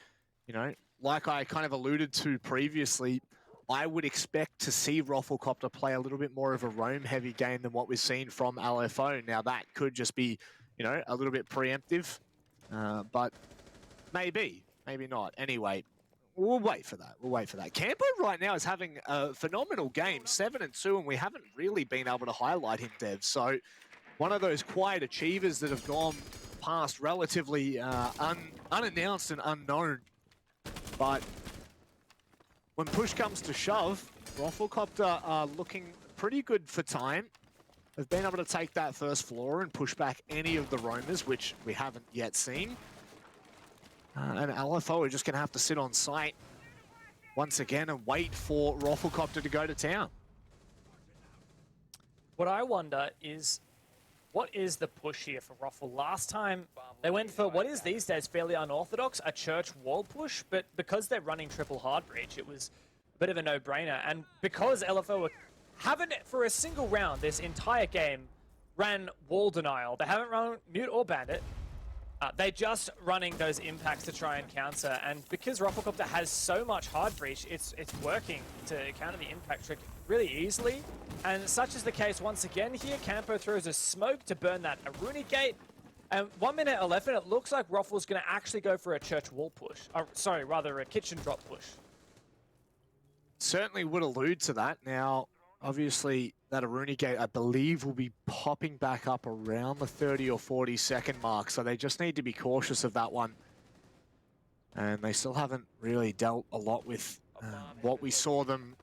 you know, like I kind of alluded to previously, I would expect to see RoflcopterGG play a little bit more of a roam-heavy game than what we've seen from LFO. Now, that could just be, you know, a little bit preemptive, but maybe not. Anyway, we'll wait for that. We'll wait for that. Campo right now is having a phenomenal game, 7-2, and we haven't really been able to highlight him, Dev. So one of those quiet achievers that have gone past relatively unannounced and unknown, but when push comes to shove, RoflcopterGG are looking pretty good for time. They've been able to take that first floor and push back any of the roamers, which we haven't yet seen. And LFO are just going to have to sit on site once again and wait for RoflcopterGG to go to town. What I wonder is, what is the push here for Roffle? Last time, they went for what is these days fairly unorthodox, a Church wall push, but because they're running triple hard breach, it was a bit of a no-brainer. And because LFO haven't, for a single round this entire game, ran wall denial, they haven't run mute or bandit, they're just running those impacts to try and counter. And because RoflcopterGG has so much hard breach, it's working to counter the impact trick really easily. And such is the case once again here. Campo throws a smoke to burn that Aruni gate. And 1 minute 11, it looks like Roffle's going to actually go for a Church wall push. Sorry, rather a kitchen drop push. Certainly would allude to that. Now, obviously, that Aruni gate, I believe, will be popping back up around the 30 or 40 second mark. So they just need to be cautious of that one. And they still haven't really dealt a lot with what we saw them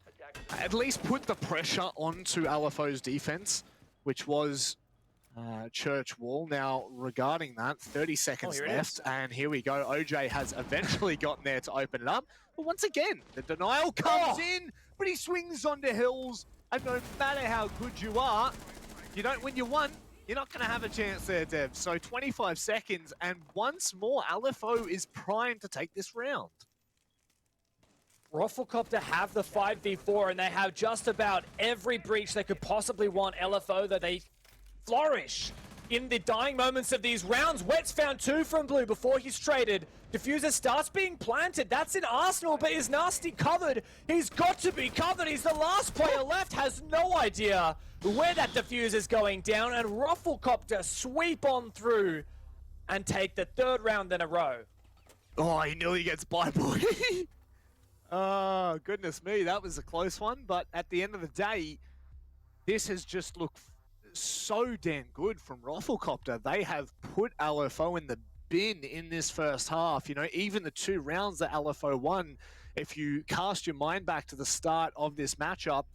at least put the pressure onto LFO's defense, which was Church wall. Now, regarding that, 30 seconds left, and here we go. OJ has eventually gotten there to open it up. But once again, the denial comes in, but he swings onto Hills, and no matter how good you are, you don't win your one, you're not going to have a chance there, Dev. So 25 seconds, and once more, LFO is primed to take this round. Roflcopter have the 5v4 and they have just about every breach they could possibly want. LFO, that they flourish in the dying moments of these rounds. Wet's found 2 from Blue before he's traded. Diffuser starts being planted. That's in Arsenal, but is Nasty covered? He's got to be covered. He's the last player left, has no idea where that diffuser is going down, and Roflcopter sweep on through and take the 3rd round in a row. Oh, he nearly gets by, boy. Oh, goodness me. That was a close one. But at the end of the day, this has just looked so damn good from Roflcopter. They have put LFO in the bin in this first half. You know, even the 2 rounds that LFO won, if you cast your mind back to the start of this matchup,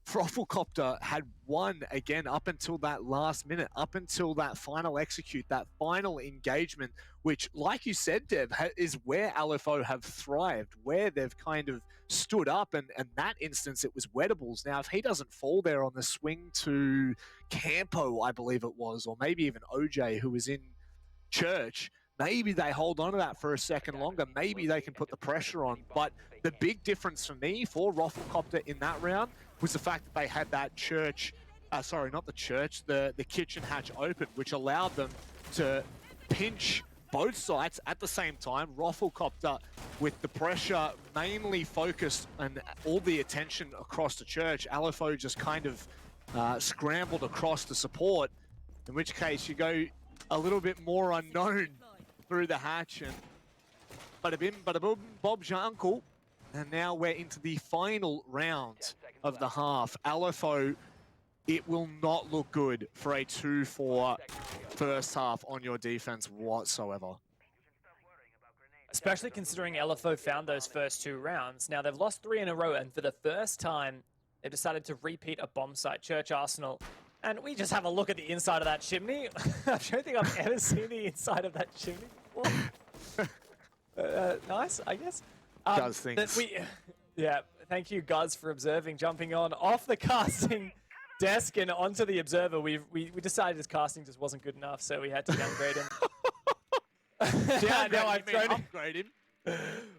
Roflcopter had won again up until that last minute, up until that final execute, that final engagement, which, like you said, Dev, is where LFO have thrived, where they've kind of stood up, and that instance, it was Wettables. Now, if he doesn't fall there on the swing to Campo, I believe it was, or maybe even OJ, who was in Church, maybe they hold on to that for a second longer. Maybe they can put the pressure on. But the big difference for me, for Roflcopter in that round, was the fact that they had that Church, sorry, not the Church, the kitchen hatch open, which allowed them to pinch both sides at the same time. Roflcopter, with the pressure mainly focused and all the attention across the Church, LFO just kind of scrambled across the support, in which case you go a little bit more unknown through the hatch, and bada bim, bada boom, Bob's your uncle. And now we're into the final round of the half. LFO, it will not look good for a 2-4 first half on your defense whatsoever. Especially considering LFO found those first 2 rounds. Now they've lost 3 in a row, and for the first time, they've decided to repeat a bomb site, Church Arsenal. And we just have a look at the inside of that chimney. I don't think I've ever seen the inside of that chimney before. Nice, I guess. Does things. Yeah, thank you, Guz, for observing, jumping on off the casting desk and onto the observer. We decided his casting just wasn't good enough, so we had to downgrade him. Now I've thrown upgrade him.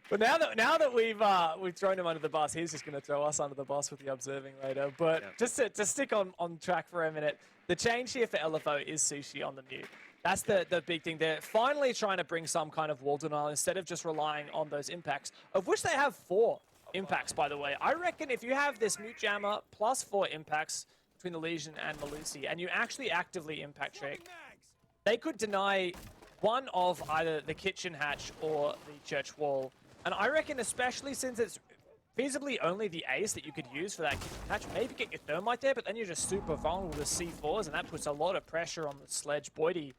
But now that we've thrown him under the bus, he's just going to throw us under the bus with the observing later. But just to stick on track for a minute, the change here for LFO is Sushi on the mute. That's the big thing. They're finally trying to bring some kind of wall denial instead of just relying on those impacts, of which they have 4 impacts, by the way. I reckon if you have this mute jammer plus 4 impacts between the Legion and Malusi, and you actually actively impact trick, they could deny one of either the kitchen hatch or the church wall. And I reckon, especially since it's feasibly only the ace that you could use for that kitchen hatch, maybe get your thermite there, but then you're just super vulnerable to C4s, and that puts a lot of pressure on the Sledge Boydie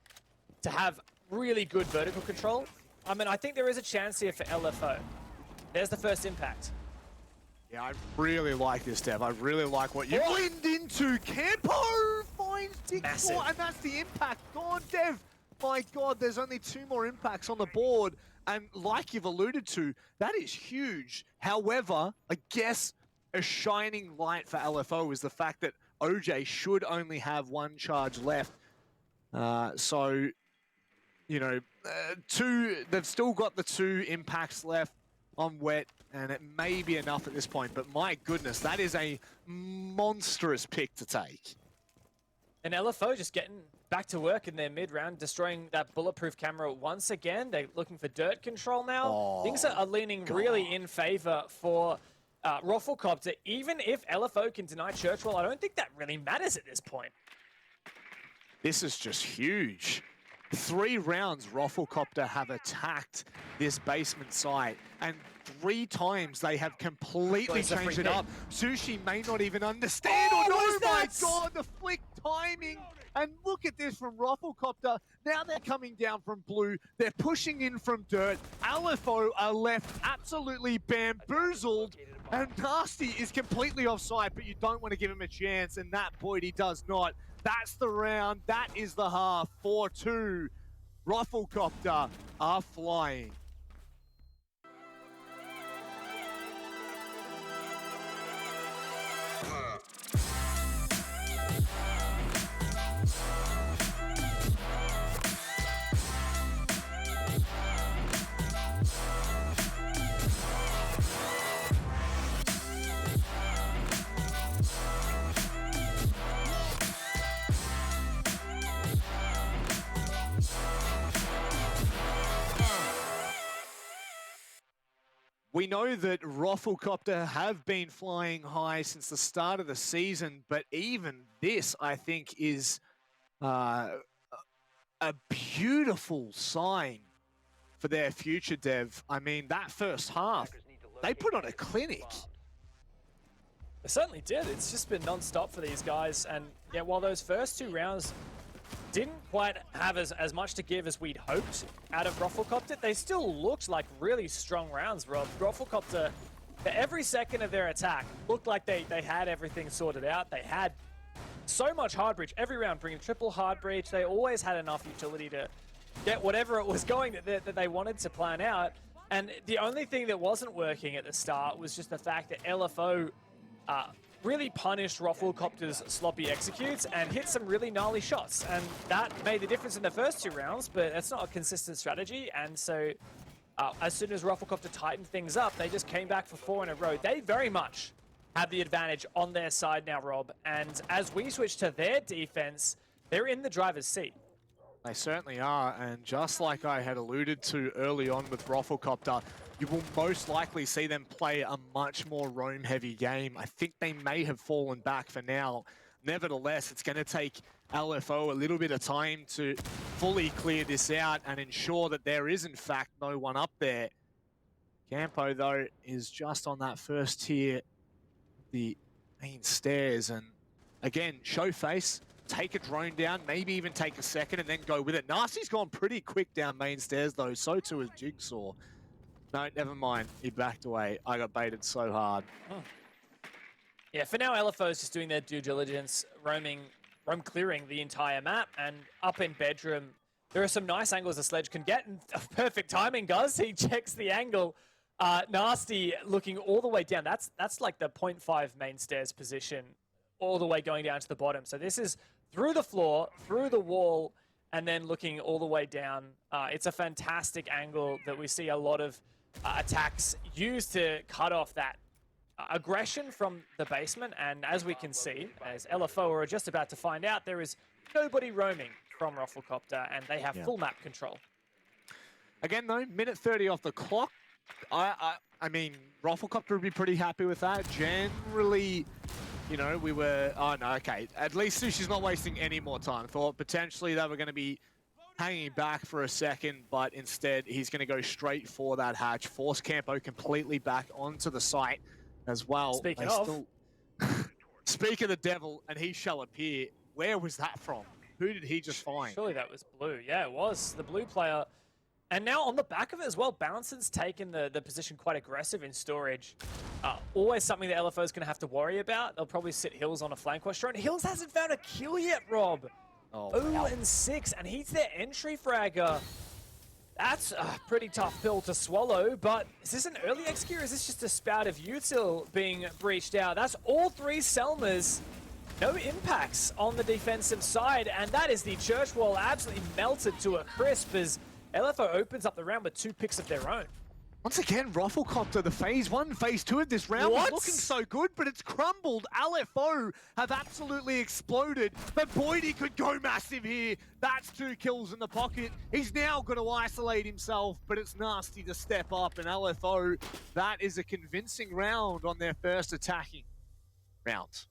to have really good vertical control. I mean, I think there is a chance here for LFO. There's the first impact. Yeah, I really like this, Dev. I really like what you leaned into. Campo finds 6-4, and that's the impact. Gone, Dev. My God, there's only 2 more impacts on the board. And like you've alluded to, that is huge. However, I guess a shining light for LFO is the fact that OJ should only have 1 charge left. So, you know, they've still got the 2 impacts left on Wet, and it may be enough at this point. But my goodness, that is a monstrous pick to take. And LFO just getting back to work in their mid-round, destroying that bulletproof camera once again. They're looking for dirt control now. Oh, things are leaning really in favor for Roflcopter. Even if LFO can deny Churchwell, I don't think that really matters at this point. This is just huge. 3 rounds Roflcopter have attacked this basement site, and 3 times they have completely changed it up. Sushi may not even understand. Oh my God, the flick timing. And look at this from Roflcopter. Now they're coming down from blue. They're pushing in from dirt. LFO are left absolutely bamboozled. And Nasty is completely offside, but you don't want to give him a chance, and that Boydie does not. That's the round. That is the half. 4-2. Roflcopter are flying. We know that Roflcopter have been flying high since the start of the season, but even this, I think, is a beautiful sign for their future, Dev. I mean, that first half, they put on a clinic. It certainly did. It's just been non-stop for these guys. And yeah, while those first 2 rounds didn't quite have as much to give as we'd hoped out of Roflcopter, they still looked like really strong rounds, Rob. Roflcopter, for every second of their attack, looked like they had everything sorted out. They had so much hard breach every round, bringing triple hard breach. They always had enough utility to get whatever it was going that they wanted to plan out. And the only thing that wasn't working at the start was just the fact that LFO really punished Roflcopter's sloppy executes and hit some really gnarly shots. And that made the difference in the first 2 rounds, but it's not a consistent strategy. And so as soon as Roflcopter tightened things up, they just came back for 4 in a row. They very much have the advantage on their side now, Rob. And as we switch to their defense, they're in the driver's seat. They certainly are, and just like I had alluded to early on with Roflcopter, you will most likely see them play a much more roam-heavy game. I think they may have fallen back for now. Nevertheless, it's going to take LFO a little bit of time to fully clear this out and ensure that there is, in fact, no one up there. Campo, though, is just on that first tier, the main stairs, and again, show face. Take a drone down, maybe even take a second and then go with it. Nasty's gone pretty quick down main stairs though, so too is Jigsaw. No, never mind. He backed away. I got baited so hard. Yeah, for now, LFO is just doing their due diligence, roam clearing the entire map, and up in bedroom, there are some nice angles the Sledge can get, and perfect timing, guys. He checks the angle. Nasty looking all the way down. That's like the 0.5 main stairs position, all the way going down to the bottom. So this is through the floor, through the wall, and then looking all the way down. It's a fantastic angle that we see a lot of attacks use to cut off that aggression from the basement. And as we can see, as LFO are just about to find out, there is nobody roaming from Roflcopter, and they have full map control. Again, though, minute 30 off the clock. I mean, Roflcopter would be pretty happy with that. Generally, you know, we were... Oh, no, okay. At least Sushi's not wasting any more time. Thought potentially they were going to be hanging back for a second, but instead he's going to go straight for that hatch. Force Campo completely back onto the site as well. Speaking of... Speak of the devil, and he shall appear. Where was that from? Who did he just find? Surely that was Blue. Yeah, it was. The Blue player. And now on the back of it as well, Bouncing's taken the position quite aggressive in storage. Always something that LFO is going to have to worry about. They'll probably sit Hills on a flank watch drone. Hills hasn't found a kill yet, Rob. Oh, 0-6, and he's their entry fragger. That's a pretty tough pill to swallow, but is this an early execute or is this just a spout of util being breached out? That's all 3 Selmas. No impacts on the defensive side, and that is the church wall absolutely melted to a crisp as LFO opens up the round with 2 picks of their own. Once again, Roflcopter, the phase 1, phase 2 of this round was looking so good, but it's crumbled. LFO have absolutely exploded, but Boydie could go massive here. That's 2 kills in the pocket. He's now going to isolate himself, but it's Nasty to step up, and LFO, that is a convincing round on their first attacking round.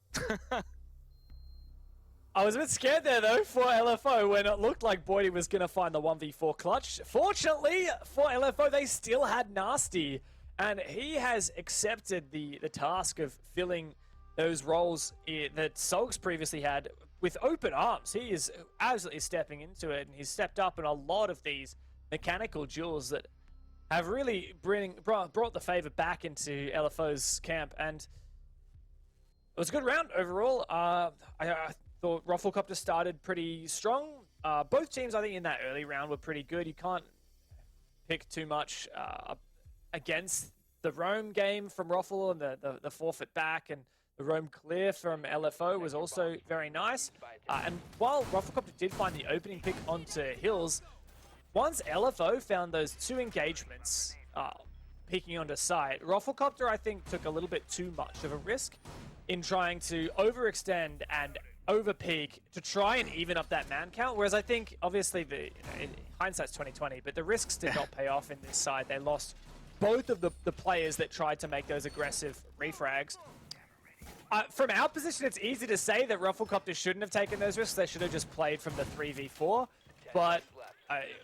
I was a bit scared there, though, for LFO when it looked like Boydie was going to find the 1v4 clutch. Fortunately for LFO, they still had Nasty, and he has accepted the task of filling those roles that Sogs previously had with open arms. He is absolutely stepping into it, and he's stepped up in a lot of these mechanical duels that have really brought the favor back into LFO's camp, and it was a good round overall. I thought Roflcopter started pretty strong. Both teams, I think, in that early round were pretty good. You can't pick too much against the roam game from Roffle and the forfeit back, and the roam clear from LFO was also very nice. And while Roflcopter did find the opening pick onto Hills, once LFO found those 2 engagements peeking onto site, Roflcopter, I think, took a little bit too much of a risk in trying to overextend and over peak to try and even up that man count, whereas I think obviously hindsight's 2020, but the risks did not pay off in this side. They lost both of the players that tried to make those aggressive refrags. From our position, it's easy to say that RoflcopterGG shouldn't have taken those risks. They should have just played from the 3v4. But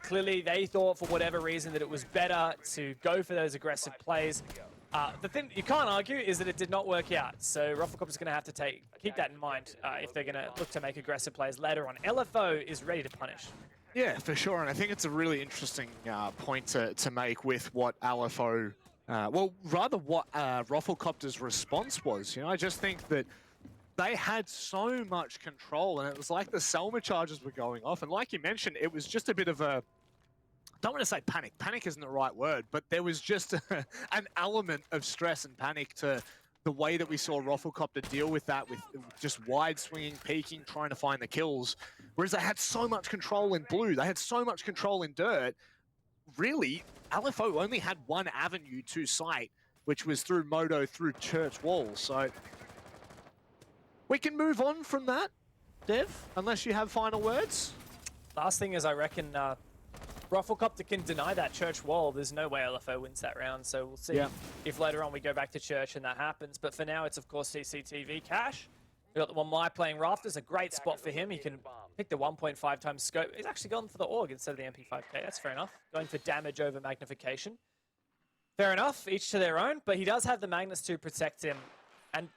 clearly they thought, for whatever reason, that it was better to go for those aggressive plays. The thing you can't argue is that it did not work out. So RoflcopterGG is going to have to keep that in mind if they're going to look to make aggressive plays later on. LFO is ready to punish. Yeah, for sure. And I think it's a really interesting point to make with what LFO... well, rather what RoflcopterGG's response was. You know, I just think that they had so much control, and it was like the Selma charges were going off. And like you mentioned, it was just a bit of a... I don't want to say panic. Panic isn't the right word, but there was just an element of stress and panic to the way that we saw RoflcopterGG deal with that, with just wide swinging, peeking, trying to find the kills. Whereas they had so much control in blue, they had so much control in dirt. Really, LFO only had one avenue to sight, which was through Moto, through Church Wall. So we can move on from that, Dev, unless you have final words. Last thing is, I reckon RoflcopterGG can deny that Church Wall. There's no way LFO wins that round, so we'll see if later on we go back to Church and that happens. But for now, it's of course CCTV Cash. We've got the one Mai playing Rafters, a great spot for him. He can pick the 1.5 times scope. He's actually gone for the AUG instead of the MP5K. That's fair enough. Going for damage over magnification. Fair enough, each to their own, but he does have the magnets to protect him. And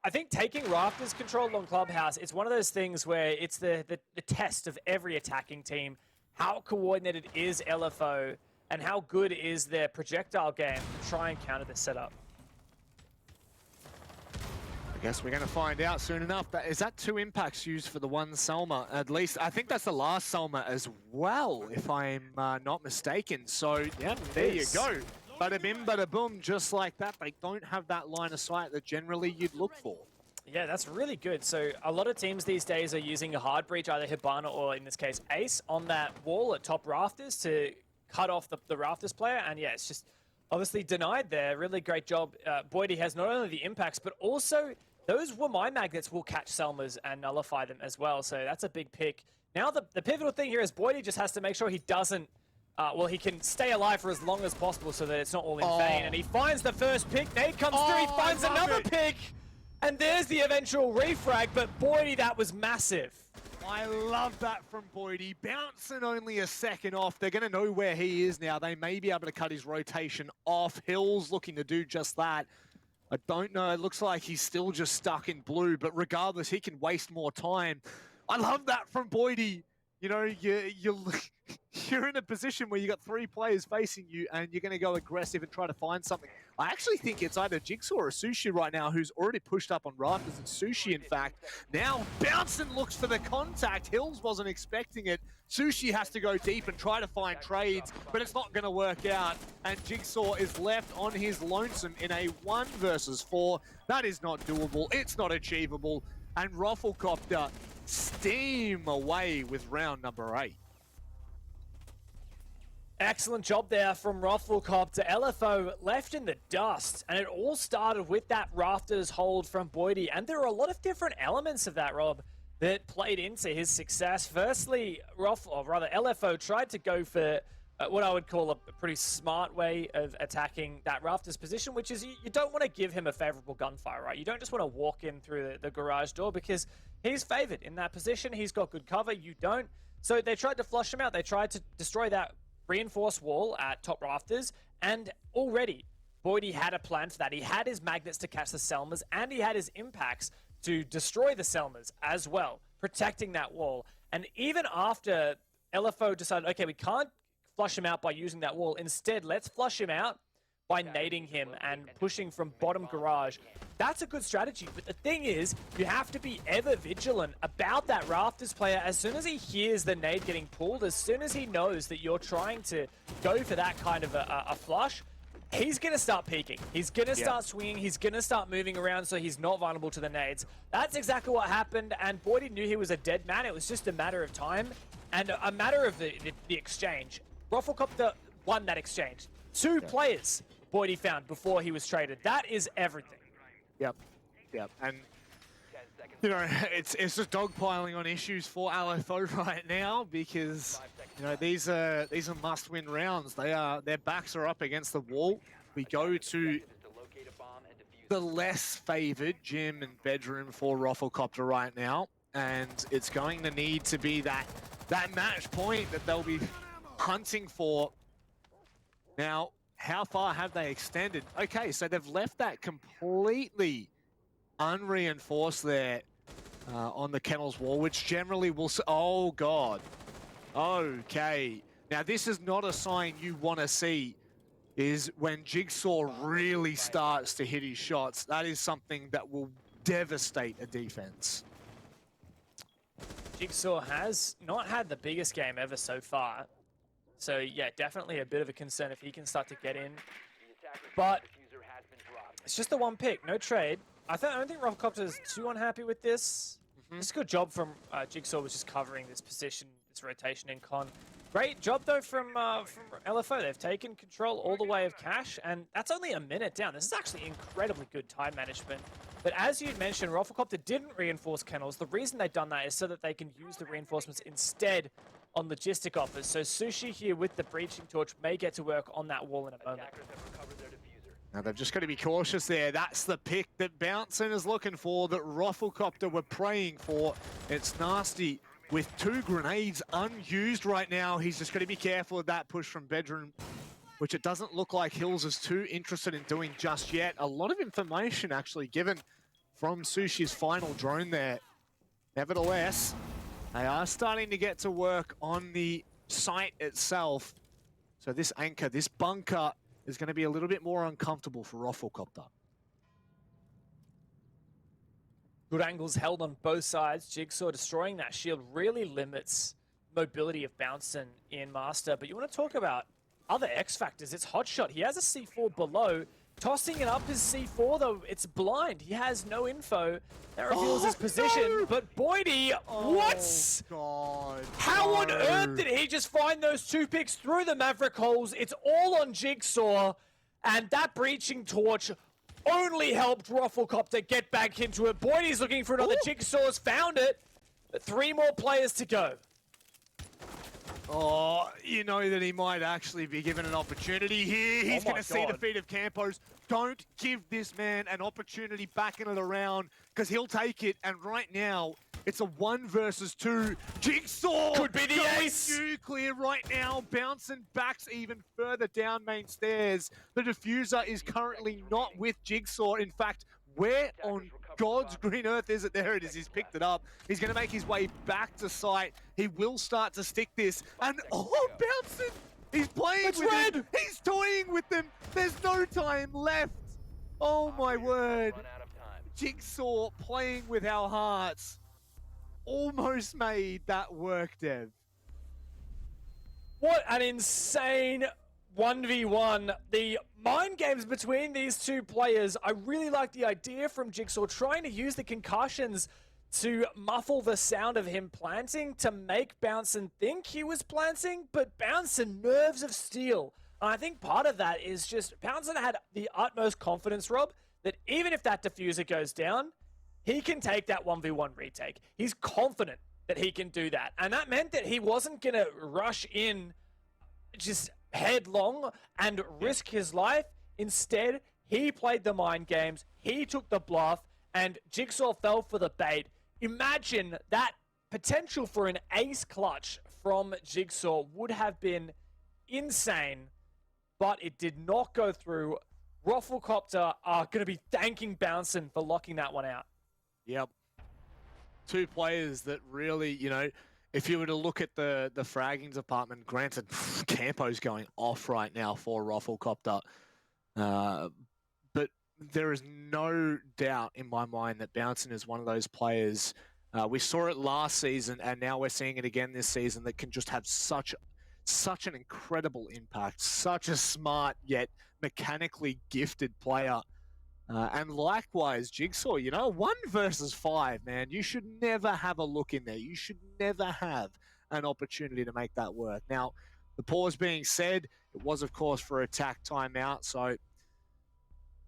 I think taking Rafters control on Clubhouse, it's one of those things where it's the test of every attacking team. How coordinated is LFO, and how good is their projectile game to try and counter this setup? I guess we're going to find out soon enough. Is that 2 impacts used for the one Selma? At least, I think that's the last Selma as well, if I'm not mistaken. So, yeah, there you go. Bada bim, bada boom, just like that. They don't have that line of sight that generally you'd look for. Yeah, that's really good. So a lot of teams these days are using a hard breach, either Hibana or, in this case, Ace, on that wall at top rafters to cut off the rafters player. And yeah, it's just obviously denied there. Really great job. Boydie has not only the impacts, but also those my magnets will catch Selmas and nullify them as well. So that's a big pick. Now the pivotal thing here is Boydie just has to make sure he doesn't, well, he can stay alive for as long as possible so that it's not all in vain. And he finds the first pick. Nade comes through. He finds another pick. And there's the eventual refrag, but Boydie, that was massive. I love that from Boydie. Bouncing only a second off. They're going to know where he is now. They may be able to cut his rotation off. Hill's looking to do just that. I don't know. It looks like he's still just stuck in blue, but regardless, he can waste more time. I love that from Boydie. You know, you're in a position where you got 3 players facing you and you're going to go aggressive and try to find something. I actually think it's either Jigsaw or Sushi right now who's already pushed up on Rafters. It's Sushi, in fact. Now Bouncing looks for the contact. Hills wasn't expecting it. Sushi has to go deep and try to find trades, but it's not going to work out. And Jigsaw is left on his lonesome in a 1 versus 4. That is not doable. It's not achievable. And RoflcopterGG steam away with round number 8. Excellent job there from RoflcopterGG. LFO left in the dust, and it all started with that Rafters hold from Boydie. And there are a lot of different elements of that, Rob, that played into his success. Firstly, LFO tried to go for what I would call a pretty smart way of attacking that Rafters position, which is you don't want to give him a favorable gunfire, right? You don't just want to walk in through the garage door because he's favored in that position. He's got good cover. You don't. So they tried to flush him out. They tried to destroy that reinforced wall at top rafters, and already Boydie had a plan for that. He had his magnets to catch the Selmas, and he had his impacts to destroy the Selmas as well, protecting that wall. And even after LFO decided, okay, we can't flush him out by using that wall. Instead, let's flush him out by nading him and pushing from bottom garage. That's a good strategy, but the thing is, you have to be ever vigilant about that Rafters player. As soon as he hears the nade getting pulled, as soon as he knows that you're trying to go for that kind of a flush, he's going to start peeking. He's going to start swinging. He's going to start moving around so he's not vulnerable to the nades. That's exactly what happened, and Boydie knew he was a dead man. It was just a matter of time and a matter of the exchange. RoflcopterGG won that exchange. 2 players Boydie found before he was traded. That is everything. Yep. And, you know, it's just dogpiling on issues for LFO right now because, you know, these are must-win rounds. Their backs are up against the wall. we go to the less favored gym and bedroom for Roflcopter right now, and it's going to need to be that match point that they'll be hunting for. Now, how far have they extended? Okay, so they've left that completely unreinforced there on the Kennel's wall, which generally will... Oh, God. Okay. Now, this is not a sign you want to see, is when Jigsaw really starts to hit his shots. That is something that will devastate a defense. Jigsaw has not had the biggest game ever so far. So, yeah, definitely a bit of a concern if he can start to get in. But it's just the one pick, no trade. I don't think Roflcopter's too unhappy with this. It's a good job from Jigsaw, was just covering this position, this rotation in con. Great job, though, from LFO. They've taken control all the way of Cash, and that's only a minute down. This is actually incredibly good time management. But as you mentioned, Roflcopter didn't reinforce kennels. The reason they've done that is so that they can use the reinforcements instead on logistic offers. So Sushi here with the breaching torch may get to work on that wall in a moment. Now they've just got to be cautious there. That's the pick that Bouncin is looking for, that Roflcopter were praying for. It's nasty with 2 grenades unused right now. He's just got to be careful of that push from bedroom, which it doesn't look like Hills is too interested in doing just yet. A lot of information actually given from Sushi's final drone there. Nevertheless, they are starting to get to work on the site itself. So this anchor, this bunker, is going to be a little bit more uncomfortable for Roflcopter. Good angles held on both sides. Jigsaw destroying that shield really limits mobility of Bouncin in Master. But you want to talk about other X factors. It's Hotshot. He has a C4 below. Tossing it up his C4, though, it's blind. He has no info. That reveals his position. No! But Boydie, what? God. How on earth did he just find those 2 picks through the Maverick holes? It's all on Jigsaw. And that breaching torch only helped Roflcopter get back into it. Boydie's looking for another. Jigsaw's found it. But 3 more players to go. Oh, you know that he might actually be given an opportunity here. He's going to see the feet of Campos. Don't give this man an opportunity backing it around, because he'll take it. And right now, it's a 1 versus 2. Jigsaw could be the ace. Nuclear right now. Bouncing backs even further down main stairs. The diffuser is currently not with Jigsaw. In fact, where on God's green earth is it? There it is. He's picked it up. He's going to make his way back to site. He will start to stick this. And Bouncin! He's playing with him. He's toying with them. There's no time left. Oh my word. Jigsaw playing with our hearts. Almost made that work, Dev. What an insane 1v1. The mind games between these 2 players. I really like the idea from Jigsaw trying to use the concussions to muffle the sound of him planting to make Bouncin think he was planting, but Bouncin nerves of steel. And I think part of that is just Bouncin had the utmost confidence, Rob, that even if that diffuser goes down, he can take that 1v1 retake. He's confident that he can do that. And that meant that he wasn't going to rush in just headlong and risk his life. Instead, he played the mind games, he took the bluff, and Jigsaw fell for the bait. Imagine that potential for an ace clutch from Jigsaw would have been insane, but it did not go through. Roflcopter are going to be thanking Bouncin for locking that one out. Yep. 2 players that really, you know, if you were to look at the fragging department, granted, Campo's going off right now for Roflcopter. But there is no doubt in my mind that Bouncin is one of those players. We saw it last season, and now we're seeing it again this season, that can just have such an incredible impact. Such a smart yet mechanically gifted player. And likewise, Jigsaw, you know, 1 versus 5, man. You should never have a look in there. You should never have an opportunity to make that work. Now, the pause being said, it was, of course, for attack timeout, so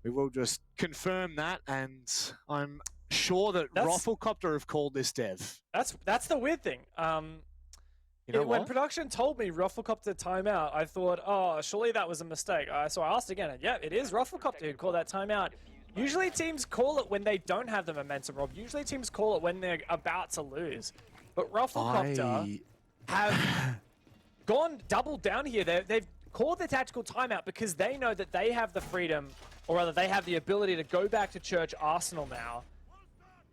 we will just confirm that, and I'm sure that Roflcopter have called this, Dev. That's the weird thing. You know When what? production told me Rufflecopter timeout, I thought, oh, surely that was a mistake. So I asked again, and yeah, it is Rufflecopter who called that timeout. Usually teams call it when they don't have the momentum, Rob. Usually teams call it when they're about to lose. But Rufflecopter have doubled down here. They've called the tactical timeout because they know that they have the freedom, or rather they have the ability to go back to Church Arsenal now.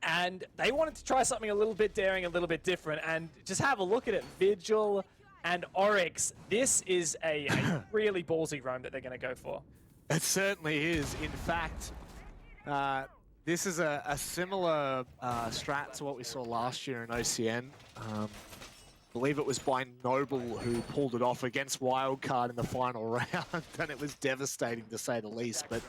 And they wanted to try something a little bit daring, a little bit different, and just have a look at it. Vigil and Oryx. This is a really ballsy roam that they're going to go for. It certainly is. In fact, this is a similar strat to what we saw last year in OCN. I believe it was by Noble who pulled it off against Wildcard in the final round, and it was devastating to say the least. But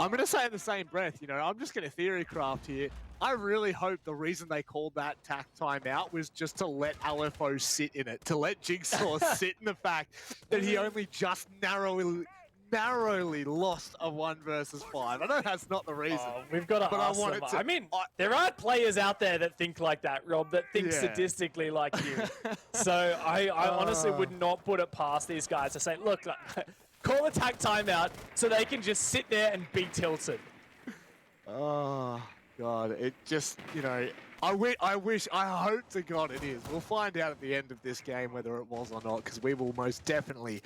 I'm going to say in the same breath, you know, I'm just going to theory craft here. I really hope the reason they called that tack timeout was just to let LFO sit in it, to let Jigsaw sit in the fact that he only just narrowly lost a 1 versus 5. I know that's not the reason. Oh, we've got to but ask I want them. it to, I mean, there are players out there that think like that, Rob, that think sadistically like you. So I honestly would not put it past these guys to say, look, call attack timeout so they can just sit there and be tilted. Oh, God. It just, you know, I hope to God it is. We'll find out at the end of this game whether it was or not, because we will most definitely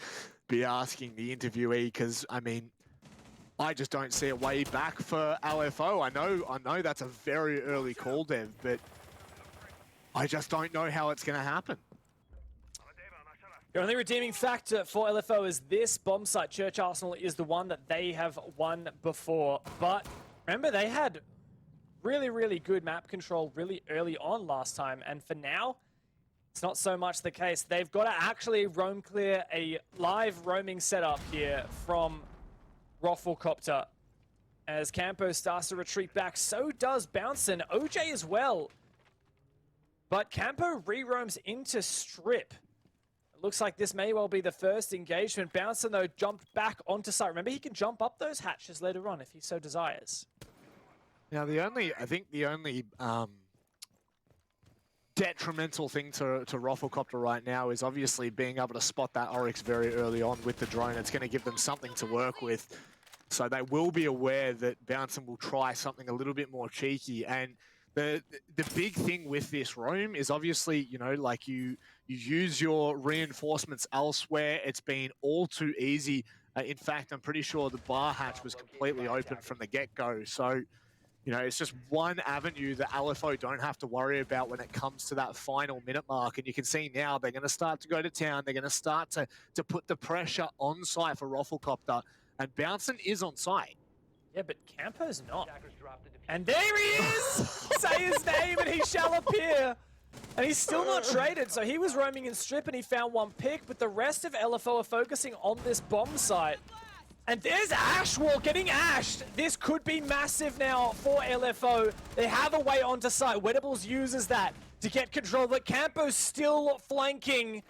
be asking the interviewee, because, I mean, I just don't see a way back for LFO. I know that's a very early call, Dev, but I just don't know how it's going to happen. The only redeeming factor for LFO is this bomb site. Church Arsenal is the one that they have won before. But remember, they had really, really good map control really early on last time. And for now, it's not so much the case. They've got to actually roam clear a live roaming setup here from Rufflecopter. As Campo starts to retreat back, so does Bouncin'. OJ as well. But Campo re-roams into Strip. Looks like this may well be the first engagement. Bouncin', though, jumped back onto site. Remember, he can jump up those hatches later on if he so desires. Now, I think the only detrimental thing to Rufflecopter right now is obviously being able to spot that Oryx very early on with the drone. It's going to give them something to work with. So they will be aware that Bouncin' will try something a little bit more cheeky. And the big thing with this roam is obviously, you know, like you use your reinforcements elsewhere. It's been all too easy. In fact, I'm pretty sure the bar hatch was completely open from the get-go. So, you know, it's just one avenue that LFO don't have to worry about when it comes to that final minute mark. And you can see now they're going to start to go to town. They're going to start to put the pressure on site for Rufflecopter. And Bouncin' is on site. Yeah, but Campo's not. And there he is! Say his name and he shall appear! And he's still not traded, so he was roaming in Strip and he found one pick, but the rest of LFO are focusing on this bomb site. And there's Ashwall getting ashed. This could be massive now for LFO. They have a way onto site. Wedables uses that to get control, but Campo's still flanking.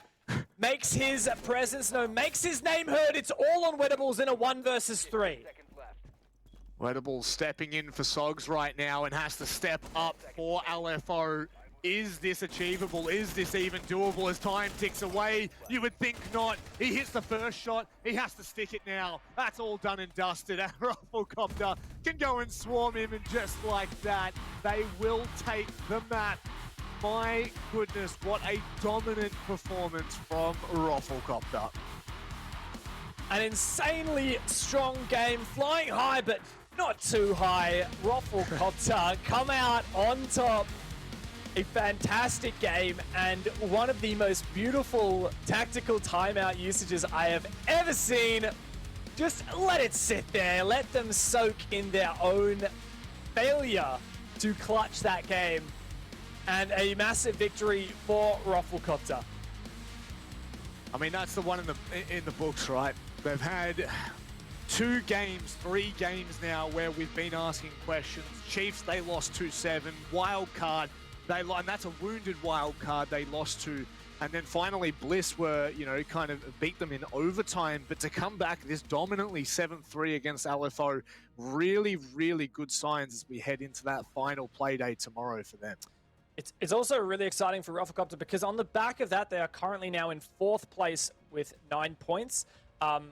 Makes his presence known, makes his name heard. It's all on Wedables in a 1 versus 3. Wedables stepping in for Sogs right now and has to step up for LFO. Is this achievable? Is this even doable as time ticks away? You would think not. He hits the first shot. He has to stick it now. That's all done and dusted. And Rufflecopter can go and swarm him, and just like that, they will take the map. My goodness, what a dominant performance from Rufflecopter. An insanely strong game, flying high, but not too high. Rufflecopter come out on top. A fantastic game and one of the most beautiful tactical timeout usages I have ever seen. Just let it sit there. Let them soak in their own failure to clutch that game. And a massive victory for Rufflecopter. I mean, that's the one in the books, right? They've had 2 games, 3 games now where we've been asking questions. Chiefs, they lost 2-7. Wildcard, and that's a wounded Wildcard they lost to. And then finally Bliss were, you know, kind of beat them in overtime. But to come back this dominantly 7-3 against LFO, really, really good signs as we head into that final Playday tomorrow for them. It's also really exciting for RoflcopterGG because on the back of that, they are currently now in 4th place with 9 points.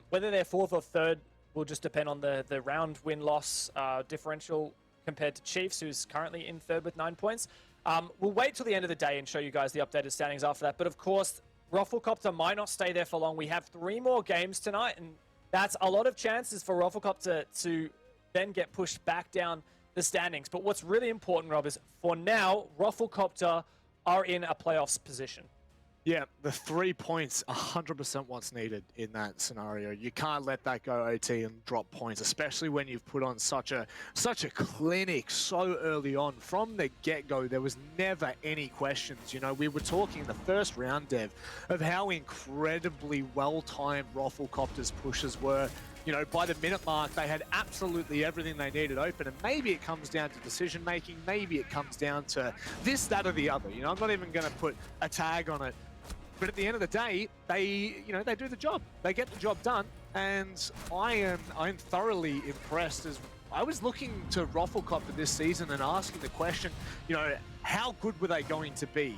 Whether they're 4th or 3rd will just depend on the round win-loss differential compared to Chiefs, who's currently in 3rd with 9 points. We'll wait till the end of the day and show you guys the updated standings after that. But of course, RoflcopterGG might not stay there for long. We have 3 more games tonight, and that's a lot of chances for RoflcopterGG to then get pushed back down the standings. But what's really important, Rob, is for now, RoflcopterGG are in a playoffs position. Yeah, the 3 points, 100% what's needed in that scenario. You can't let that go OT and drop points, especially when you've put on such a clinic so early on. From the get-go, there was never any questions. You know, we were talking the first round, Dev, of how incredibly well-timed RoflcopterGG's pushes were. You know, by the minute mark, they had absolutely everything they needed open, and maybe it comes down to decision-making, maybe it comes down to this, that, or the other. You know, I'm not even going to put a tag on it. But at the end of the day, they do the job. They get the job done, and I'm thoroughly impressed. As I was looking to RoflcopterGG this season and asking the question, you know, how good were they going to be?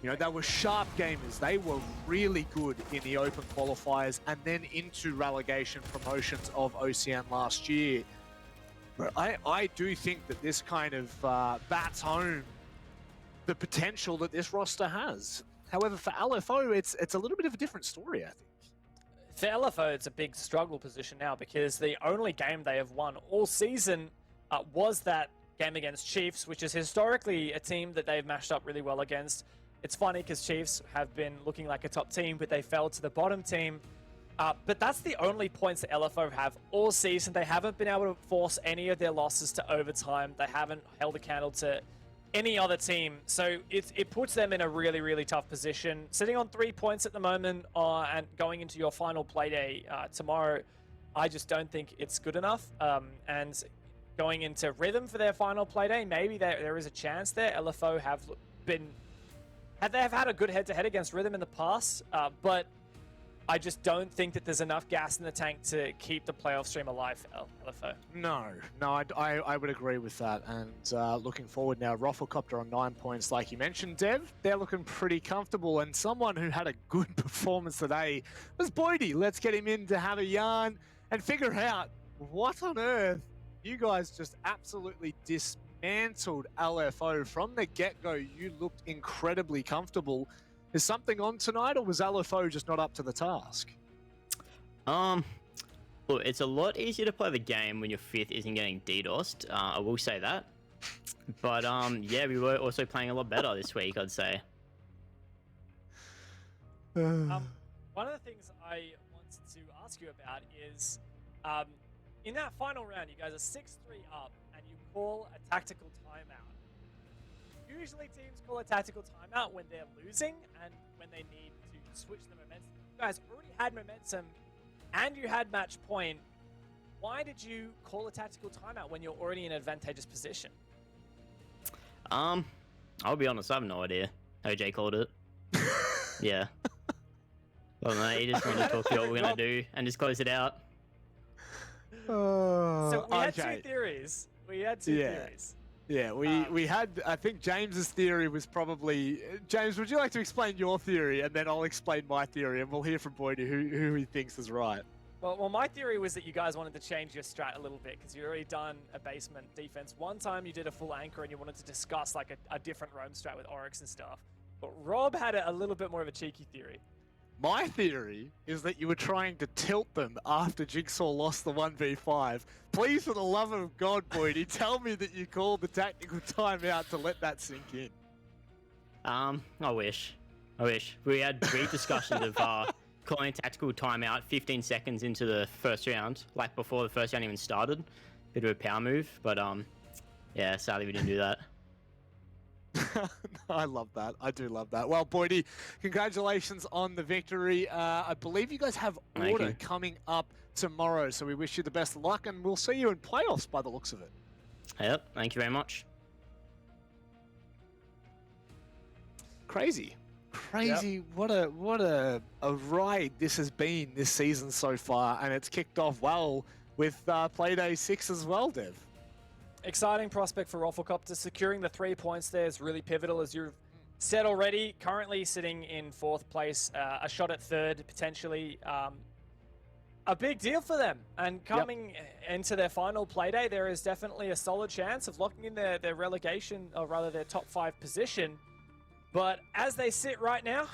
You know, they were sharp gamers. They were really good in the open qualifiers and then into relegation promotions of OCN last year. But I do think that this kind of bats home the potential that this roster has. However, for LFO, it's a little bit of a different story, I think. For LFO, it's a big struggle position now because the only game they have won all season was that game against Chiefs, which is historically a team that they've matched up really well against. It's funny because Chiefs have been looking like a top team, but they fell to the bottom team. But that's the only points that LFO have all season. They haven't been able to force any of their losses to overtime. They haven't held a candle to any other team. So it puts them in a really, really tough position. Sitting on 3 points at the moment and going into your final Playday tomorrow, I just don't think it's good enough. And going into Rhythm for their final Playday, maybe there is a chance there. LFO have had a good head-to-head against Rhythm in the past, but I just don't think that there's enough gas in the tank to keep the playoff stream alive for LFO. No, I would agree with that. And looking forward now, RoflcopterGG on 9 points, like you mentioned, Dev. They're looking pretty comfortable. And someone who had a good performance today was Boydie. Let's get him in to have a yarn and figure out what on earth you guys just absolutely dismantled LFO. From the get-go, you looked incredibly comfortable. Is something on tonight, or was LFO just not up to the task? Look, it's a lot easier to play the game when your 5th isn't getting DDoSed. I will say that. But yeah, we were also playing a lot better this week, I'd say. One of the things I wanted to ask you about is, in that final round, you guys are 6-3 up, and you call a tactical timeout. Usually teams call a tactical timeout when they're losing and when they need to switch the momentum. You guys already had momentum and you had match point. Why did you call a tactical timeout when you're already in an advantageous position? I'll be honest, I have no idea. OJ called it. Yeah. Well, no, he just wanted to talk about what we're going to do and just close it out. So we had two theories. Yeah, we had, I think James's theory was probably... James, would you like to explain your theory, and then I'll explain my theory, and we'll hear from Boydie who he thinks is right. Well, my theory was that you guys wanted to change your strat a little bit, because you'd already done a basement defense. One time you did a full anchor, and you wanted to discuss like a different roam strat with Oryx and stuff. But Rob had a little bit more of a cheeky theory. My theory is that you were trying to tilt them after Jigsaw lost the 1v5. Please, for the love of God, Boydie, tell me that you called the tactical timeout to let that sink in. I wish. We had brief discussions of calling a tactical timeout 15 seconds into the first round, like before the first round even started. Bit of a power move, but yeah, sadly we didn't do that. I love that. I do love that. Well, Boydie, congratulations on the victory. I believe you guys have Order coming up tomorrow, so we wish you the best of luck, and we'll see you in playoffs by the looks of it. Yep, thank you very much. Crazy. Yep. What a ride this has been this season so far, and it's kicked off well with Playday 6 as well, Dev. exciting prospect for Roflcopter. Securing the 3 points there is really pivotal, as you've said already. Currently sitting in 4th place, a shot at 3rd potentially. A big deal for them. And coming into their final Playday, there is definitely a solid chance of locking in their relegation, or rather their top 5 position. But as they sit right now,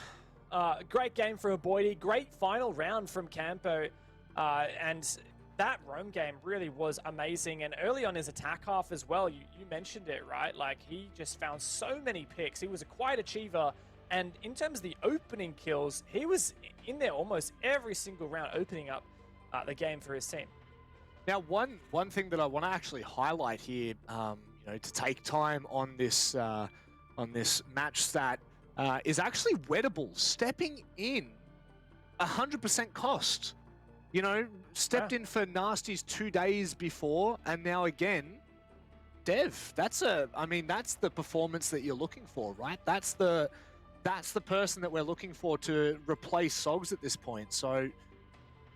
great game for Aboidi, great final round from Campo, and that roam game really was amazing. And early on his attack half as well, you mentioned it, right? Like, he just found so many picks. He was a quiet achiever. And in terms of the opening kills, he was in there almost every single round, opening up the game for his team. Now, one thing that I want to actually highlight here, you know, to take time on this match stat, is actually Wettable stepping in 100% cost. You know, stepped in for Nasty's 2 days before, and now again, Dev. I mean, that's the performance that you're looking for, right? That's the person that we're looking for to replace Sogs at this point. So,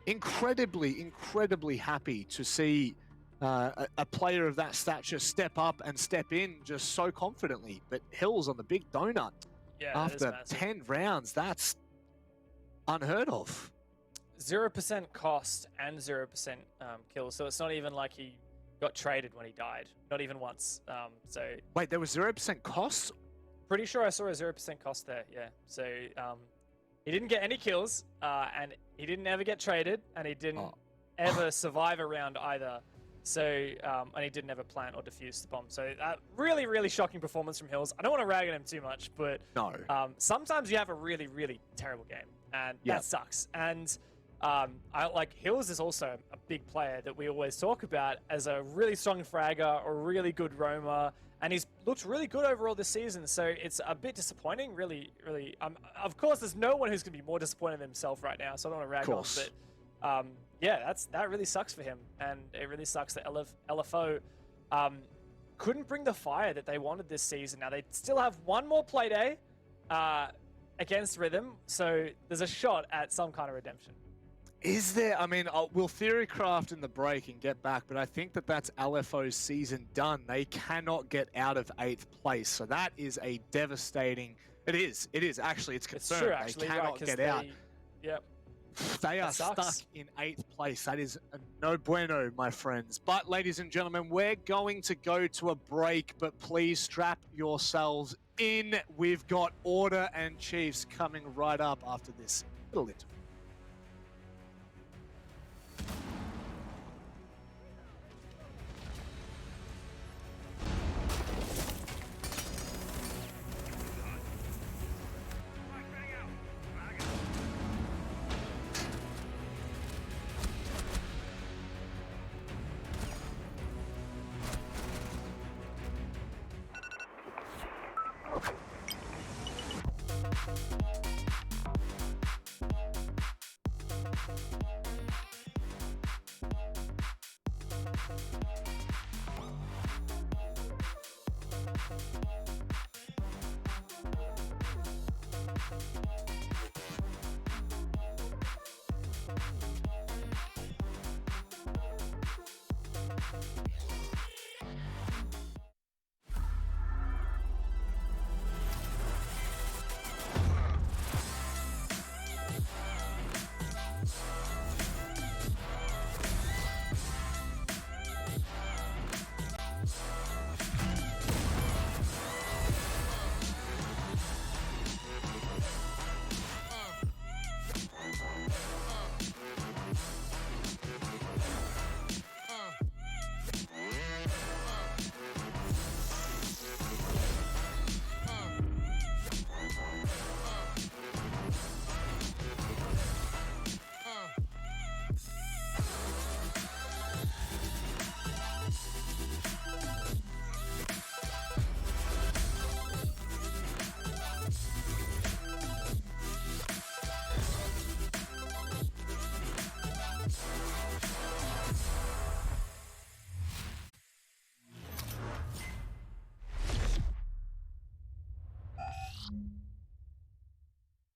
incredibly happy to see a player of that stature step up and step in just so confidently. But Hills on the big donut after 10 rounds, that's unheard of. 0% cost and 0% kills, so it's not even like he got traded when he died, not even once. So wait, there was 0% cost? Pretty sure I saw a 0% cost there. Yeah. So he didn't get any kills, and he didn't ever get traded, and he didn't ever survive a round either. So and he didn't ever plant or defuse the bomb. So really shocking performance from Hills. I don't want to rag on him too much, but no. Sometimes you have a really terrible game, and that sucks. And I like Hills is also a big player that we always talk about as a really strong fragger or really good roamer, and he's looked really good overall this season. So it's a bit disappointing, really. Of course, there's no one who's going to be more disappointed than himself right now, so I don't want to rag on, but yeah, that really sucks for him, and it really sucks that LFO couldn't bring the fire that they wanted this season. Now they still have one more Playday against Rhythm, so there's a shot at some kind of redemption. Is there? I mean, we'll theorycraft in the break and get back, but I think that's LFO's season done. They cannot get out of 8th place, so that is a devastating. It is actually. It's confirmed. It's true, actually, they cannot get out. Yep. They are stuck in 8th place. That is no bueno, my friends. But ladies and gentlemen, we're going to go to a break, but please strap yourselves in. We've got Order and Chiefs coming right up after this little interview.